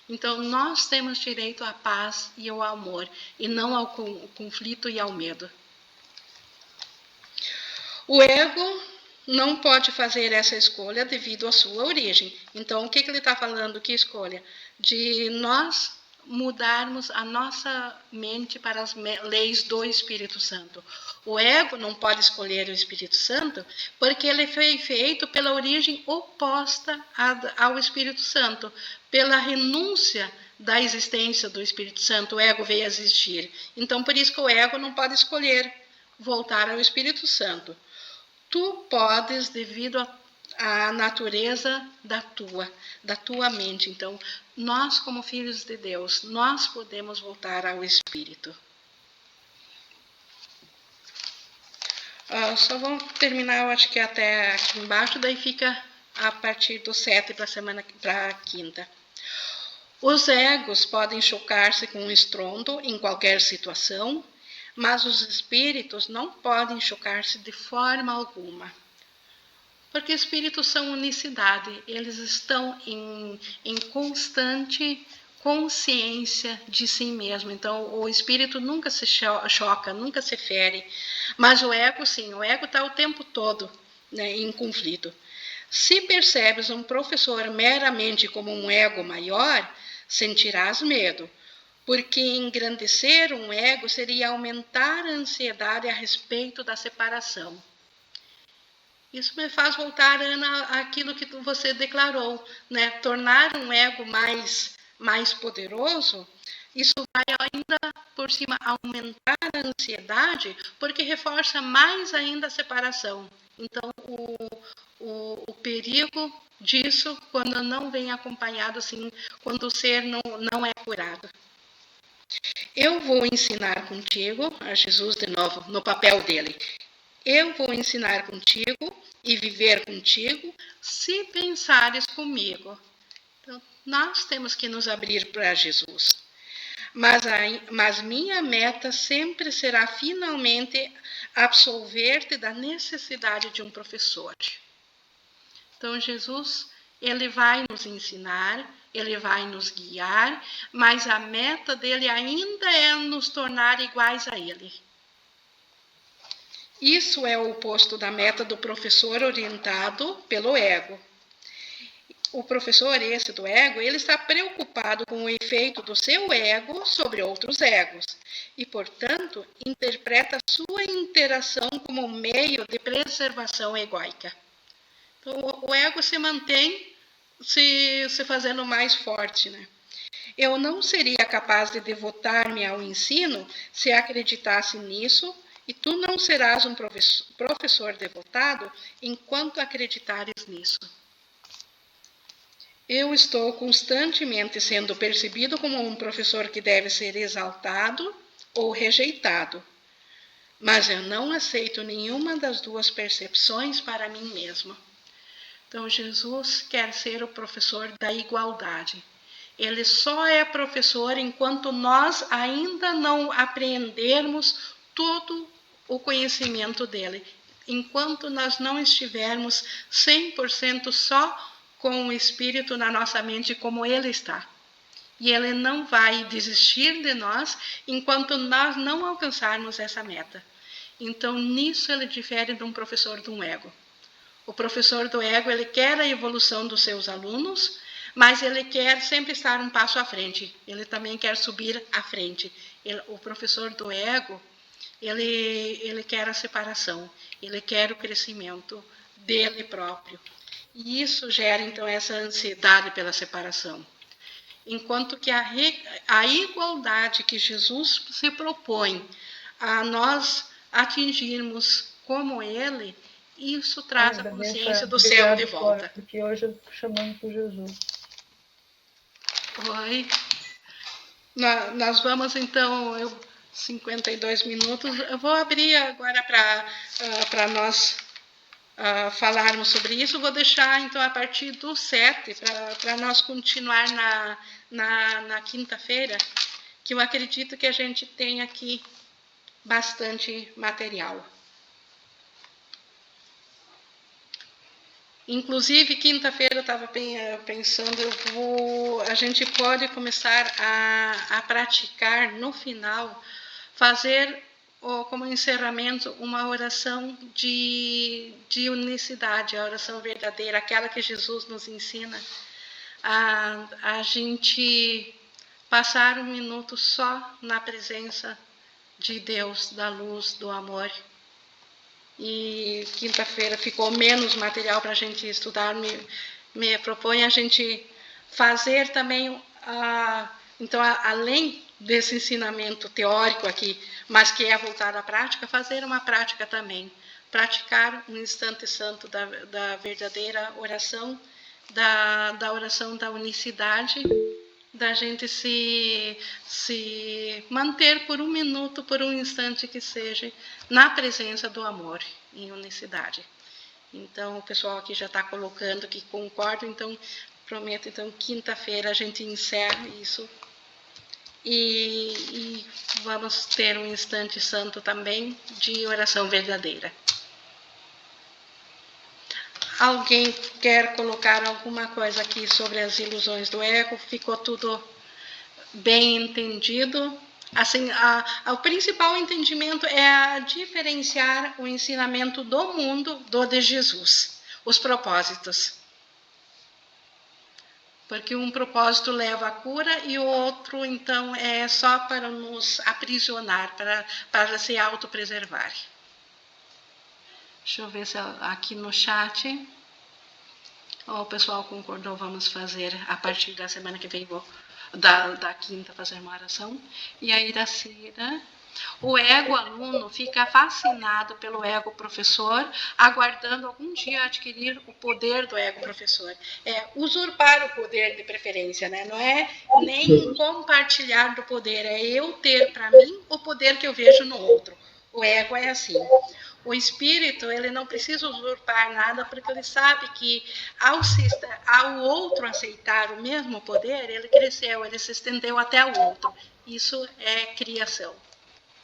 Então, nós temos direito à paz e ao amor, e não ao conflito e ao medo. O ego não pode fazer essa escolha devido à sua origem. Então, o que ele está falando? Que escolha? De nós mudarmos a nossa mente para as leis do Espírito Santo. O ego não pode escolher o Espírito Santo porque ele foi feito pela origem oposta ao Espírito Santo, pela renúncia da existência do Espírito Santo. O ego veio a existir. Então, por isso que o ego não pode escolher voltar ao Espírito Santo. Tu podes, devido à natureza da tua mente. Então, nós, como filhos de Deus, nós podemos voltar ao Espírito. Só vamos terminar, eu acho que até aqui embaixo, daí fica a partir do 7 para a quinta. Os egos podem chocar-se com um estrondo em qualquer situação, mas os espíritos não podem chocar-se de forma alguma. Porque espíritos são unicidade, eles estão em constante consciência de si mesmo. Então, o espírito nunca se choca, nunca se fere, mas o ego, sim, o ego está o tempo todo, né, em conflito. Se percebes um professor meramente como um ego maior, sentirás medo, porque engrandecer um ego seria aumentar a ansiedade a respeito da separação. Isso me faz voltar, Ana, àquilo que você declarou, né? Tornar um ego mais poderoso, isso vai ainda por cima aumentar a ansiedade, porque reforça mais ainda a separação. Então, o perigo disso, quando não vem acompanhado, assim, quando o ser não é curado. Eu vou ensinar contigo, a Jesus de novo, no papel dele. Eu vou ensinar contigo e viver contigo se pensares comigo. Então, nós temos que nos abrir para Jesus. Mas minha meta sempre será finalmente absolver-te da necessidade de um professor. Então, Jesus, ele vai nos ensinar, ele vai nos guiar, mas a meta dele ainda é nos tornar iguais a ele. Isso é o oposto da meta do professor orientado pelo ego. O professor, esse do ego, ele está preocupado com o efeito do seu ego sobre outros egos e, portanto, interpreta a sua interação como um meio de preservação egóica. Então, o ego se mantém se fazendo mais forte, né? Eu não seria capaz de devotar-me ao ensino se acreditasse nisso, e tu não serás um professor devotado enquanto acreditares nisso. Eu estou constantemente sendo percebido como um professor que deve ser exaltado ou rejeitado, mas eu não aceito nenhuma das duas percepções para mim mesmo. Então, Jesus quer ser o professor da igualdade. Ele só é professor enquanto nós ainda não apreendermos todo o conhecimento dele. Enquanto nós não estivermos 100% só com o Espírito na nossa mente como ele está. E ele não vai desistir de nós enquanto nós não alcançarmos essa meta. Então, nisso ele difere de um professor de um ego. O professor do ego, ele quer a evolução dos seus alunos, mas ele quer sempre estar um passo à frente. Ele também quer subir à frente. O professor do ego, ele quer a separação. Ele quer o crescimento dele próprio. E isso gera, então, essa ansiedade pela separação. Enquanto que a igualdade que Jesus se propõe a nós atingirmos como ele, isso traz a consciência do céu de volta.
Porque hoje eu estou chamando por Jesus.
Oi. Nós vamos, então, 52 minutos. Eu vou abrir agora para nós falarmos sobre isso. Vou deixar, então, a partir do 7, para nós continuar na quinta-feira, que eu acredito que a gente tem aqui bastante material. Inclusive, quinta-feira eu estava pensando, a gente pode começar a praticar no final, fazer como encerramento uma oração de unicidade, a oração verdadeira, aquela que Jesus nos ensina, a gente passar um minuto só na presença de Deus, da luz, do amor. E quinta-feira ficou menos material para a gente estudar, me propõe a gente fazer também, então, além desse ensinamento teórico aqui, mas que é voltado à prática, fazer uma prática também, praticar um instante santo da verdadeira oração, da oração da unicidade, da gente se manter por um minuto, por um instante que seja, na presença do amor, em unicidade. Então, o pessoal aqui já está colocando que concorda, então, prometo, então, quinta-feira a gente encerra isso e vamos ter um instante santo também de oração verdadeira. Alguém quer colocar alguma coisa aqui sobre as ilusões do ego? Ficou tudo bem entendido. Assim, o principal entendimento é diferenciar o ensinamento do mundo do de Jesus, os propósitos. Porque um propósito leva à cura e o outro, então, é só para nos aprisionar, para se autopreservar. Deixa eu ver se aqui no chat o pessoal concordou, vamos fazer a partir da semana que vem, da quinta, fazer uma oração. E a Iracira... O ego aluno fica fascinado pelo ego professor, aguardando algum dia adquirir o poder do ego professor. É usurpar o poder de preferência, né? Não é nem compartilhar do poder, é eu ter para mim o poder que eu vejo no outro. O ego é assim. O espírito, ele não precisa usurpar nada, porque ele sabe que ao outro aceitar o mesmo poder, ele cresceu, ele se estendeu até o outro. Isso é criação.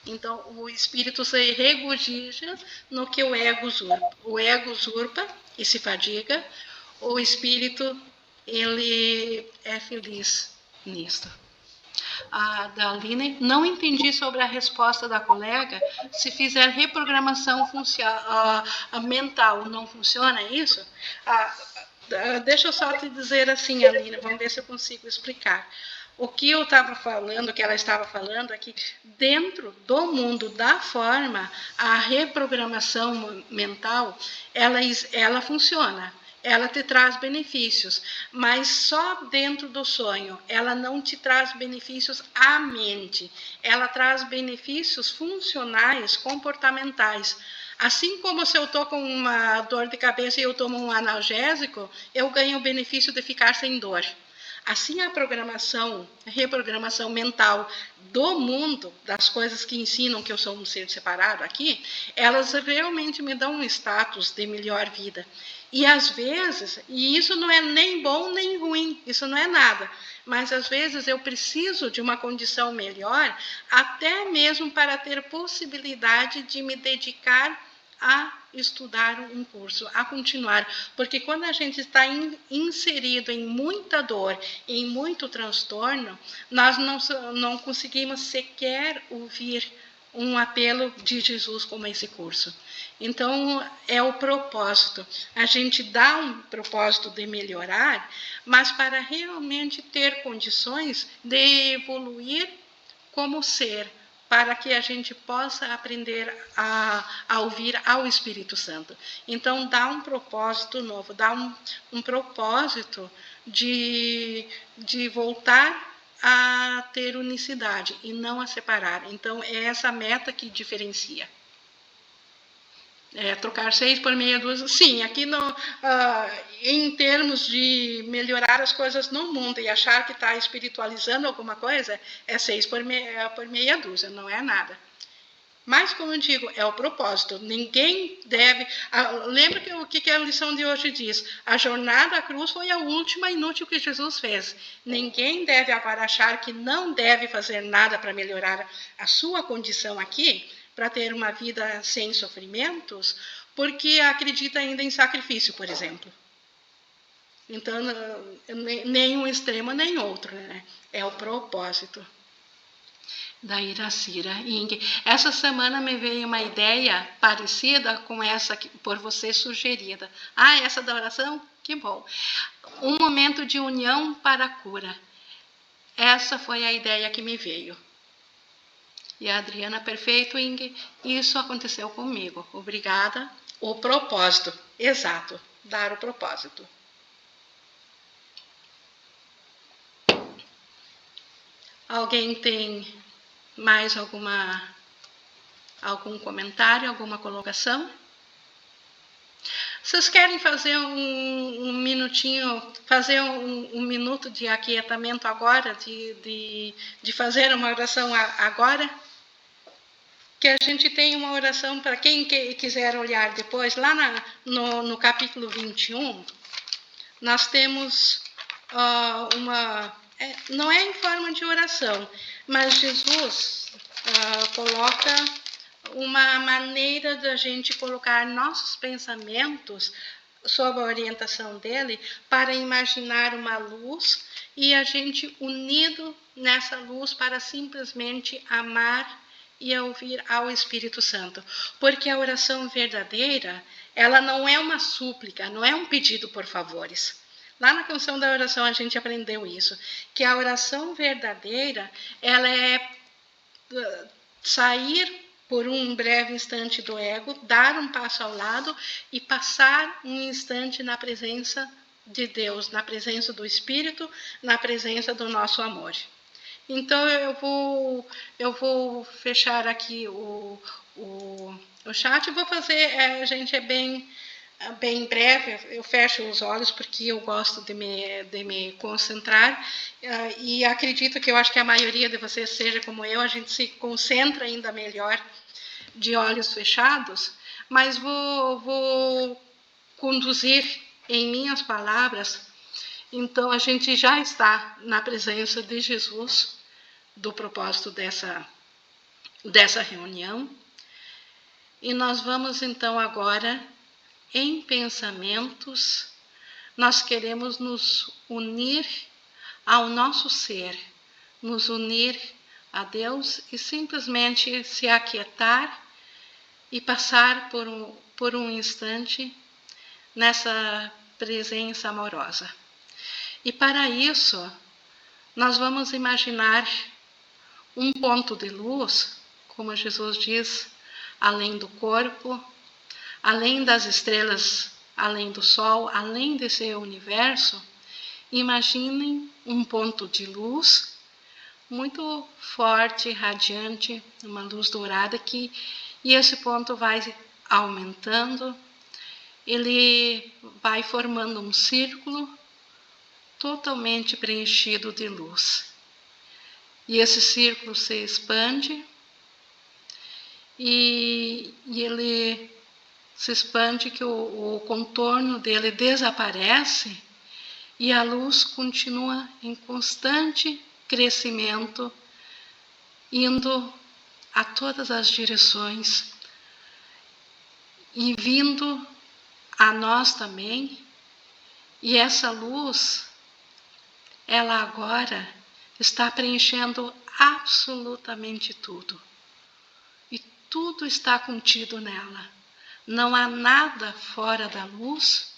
Então, o espírito se regozija no que o ego usurpa. O ego usurpa e se fadiga. O espírito, ele é feliz nisto. A Daline, não entendi sobre a resposta da colega. Se fizer reprogramação mental, não funciona isso? Deixa eu só te dizer assim, Aline, vamos ver se eu consigo explicar. O que eu estava falando, o que ela estava falando, é que dentro do mundo da forma, a reprogramação mental, ela funciona. Ela te traz benefícios, mas só dentro do sonho. Ela não te traz benefícios à mente. Ela traz benefícios funcionais, comportamentais. Assim como se eu estou com uma dor de cabeça e eu tomo um analgésico, eu ganho o benefício de ficar sem dor. Assim, a reprogramação mental do mundo, das coisas que ensinam que eu sou um ser separado aqui, elas realmente me dão um status de melhor vida. E às vezes, e isso não é nem bom nem ruim, isso não é nada, mas às vezes eu preciso de uma condição melhor, até mesmo para ter possibilidade de me dedicar a estudar um curso, a continuar, porque quando a gente está inserido em muita dor, em muito transtorno, nós não conseguimos sequer ouvir um apelo de Jesus como esse curso. Então, é o propósito. A gente dá um propósito de melhorar, mas para realmente ter condições de evoluir como ser, para que a gente possa aprender a ouvir ao Espírito Santo. Então, dá um propósito novo, dá um propósito de voltar a ter unicidade e não a separar. Então, é essa meta que diferencia. Trocar 6 por meia dúzia, sim, aqui em termos de melhorar as coisas no mundo e achar que está espiritualizando alguma coisa, é 6 por meia dúzia, não é nada. Mas, como eu digo, é o propósito. Ninguém deve... lembra o que a lição de hoje diz? A jornada à cruz foi a última inútil que Jesus fez. Ninguém deve agora achar que não deve fazer nada para melhorar a sua condição aqui, para ter uma vida sem sofrimentos, porque acredita ainda em sacrifício, por exemplo. Então, nem um extremo, nem outro, né? É o propósito. Da Iracira. Essa semana me veio uma ideia parecida com essa por você sugerida. Essa da oração? Que bom. Um momento de união para a cura. Essa foi a ideia que me veio. E a Adriana, perfeito, Inge. Isso aconteceu comigo. Obrigada. O propósito. Exato. Dar o propósito. Alguém tem mais algum comentário, alguma colocação? Vocês querem fazer um minutinho, fazer um minuto de aquietamento agora, de fazer uma oração agora? Que a gente tem uma oração para quem quiser olhar depois, lá no capítulo 21, nós temos não é em forma de oração, mas Jesus coloca uma maneira da gente colocar nossos pensamentos sob a orientação dele para imaginar uma luz e a gente unido nessa luz para simplesmente amar e ouvir ao Espírito Santo. Porque a oração verdadeira, ela não é uma súplica, não é um pedido por favores. Lá na canção da oração a gente aprendeu isso, que a oração verdadeira, ela é sair por um breve instante do ego, dar um passo ao lado e passar um instante na presença de Deus, na presença do Espírito, na presença do nosso amor. Então eu vou fechar aqui o chat, vou fazer, gente, é bem breve, eu fecho os olhos porque eu gosto de me concentrar, e acredito que eu acho que a maioria de vocês seja como eu, a gente se concentra ainda melhor de olhos fechados, mas vou conduzir em minhas palavras. Então, a gente já está na presença de Jesus, do propósito dessa reunião, e nós vamos então agora, em pensamentos, nós queremos nos unir ao nosso ser, nos unir a Deus e simplesmente se aquietar e passar por um instante nessa presença amorosa. E para isso, nós vamos imaginar um ponto de luz, como Jesus diz, além do corpo, além das estrelas, além do sol, além desse universo. Imaginem um ponto de luz muito forte, radiante, uma luz dourada e esse ponto vai aumentando, ele vai formando um círculo totalmente preenchido de luz. E esse círculo se expande e ele se expande que o contorno dele desaparece e a luz continua em constante crescimento, indo a todas as direções e vindo a nós também. E essa luz, ela agora está preenchendo absolutamente tudo. E tudo está contido nela. Não há nada fora da luz,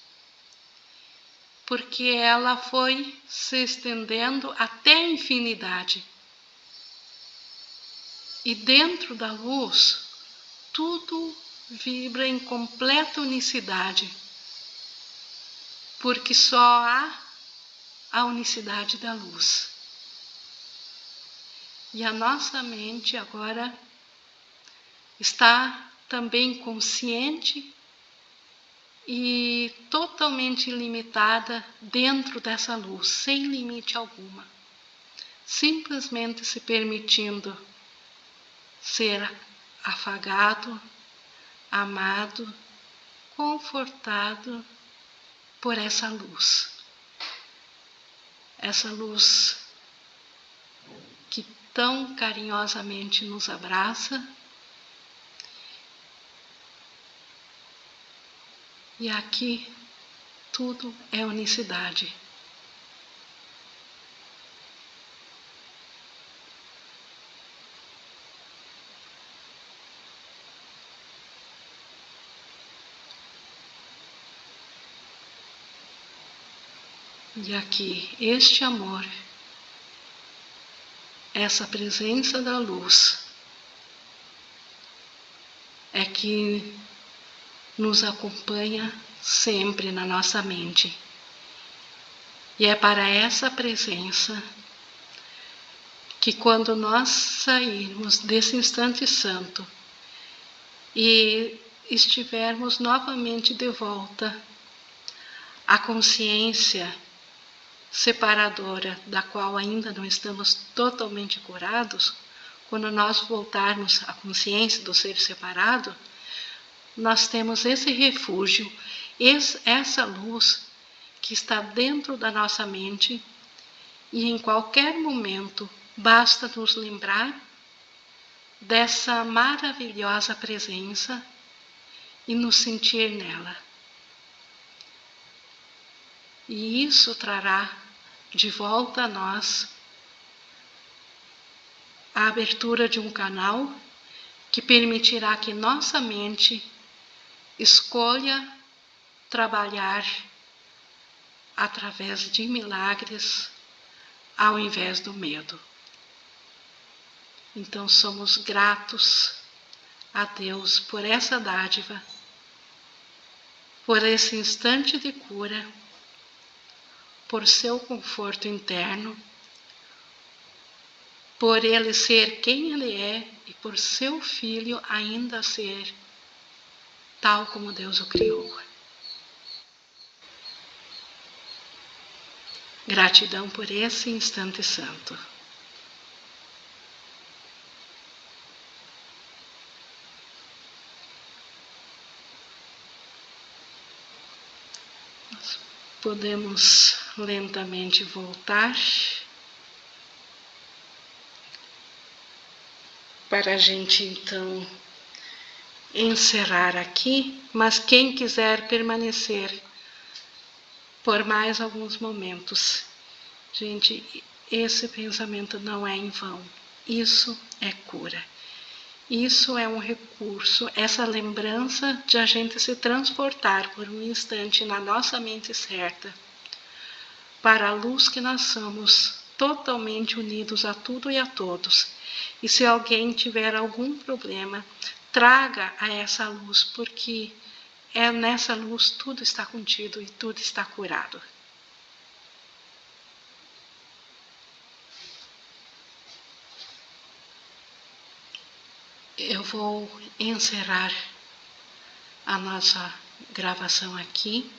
porque ela foi se estendendo até a infinidade. E dentro da luz, tudo vibra em completa unicidade, porque só há a unicidade da luz. E a nossa mente agora está também consciente e totalmente ilimitada dentro dessa luz, sem limite alguma, simplesmente se permitindo ser afagado, amado, confortado por essa luz. Essa luz que tão carinhosamente nos abraça. E aqui tudo é unicidade. E aqui este amor, essa presença da luz, é que nos acompanha sempre na nossa mente. E é para essa presença que quando nós sairmos desse instante santo e estivermos novamente de volta à consciência separadora, da qual ainda não estamos totalmente curados, quando nós voltarmos à consciência do ser separado, nós temos esse refúgio, essa luz que está dentro da nossa mente, e em qualquer momento basta nos lembrar dessa maravilhosa presença e nos sentir nela. E isso trará de volta a nós a abertura de um canal que permitirá que nossa mente escolha trabalhar através de milagres ao invés do medo. Então somos gratos a Deus por essa dádiva, por esse instante de cura, por seu conforto interno, por Ele ser quem Ele é e por seu Filho ainda ser tal como Deus o criou. Gratidão por esse instante santo. Nós podemos lentamente voltar para a gente então encerrar aqui, mas quem quiser permanecer por mais alguns momentos, gente, esse pensamento não é em vão. Isso é cura. Isso é um recurso, essa lembrança de a gente se transportar por um instante na nossa mente certa para a luz que nós somos, totalmente unidos a tudo e a todos. E se alguém tiver algum problema, traga a essa luz, porque é nessa luz tudo está contido e tudo está curado. Eu vou encerrar a nossa gravação aqui.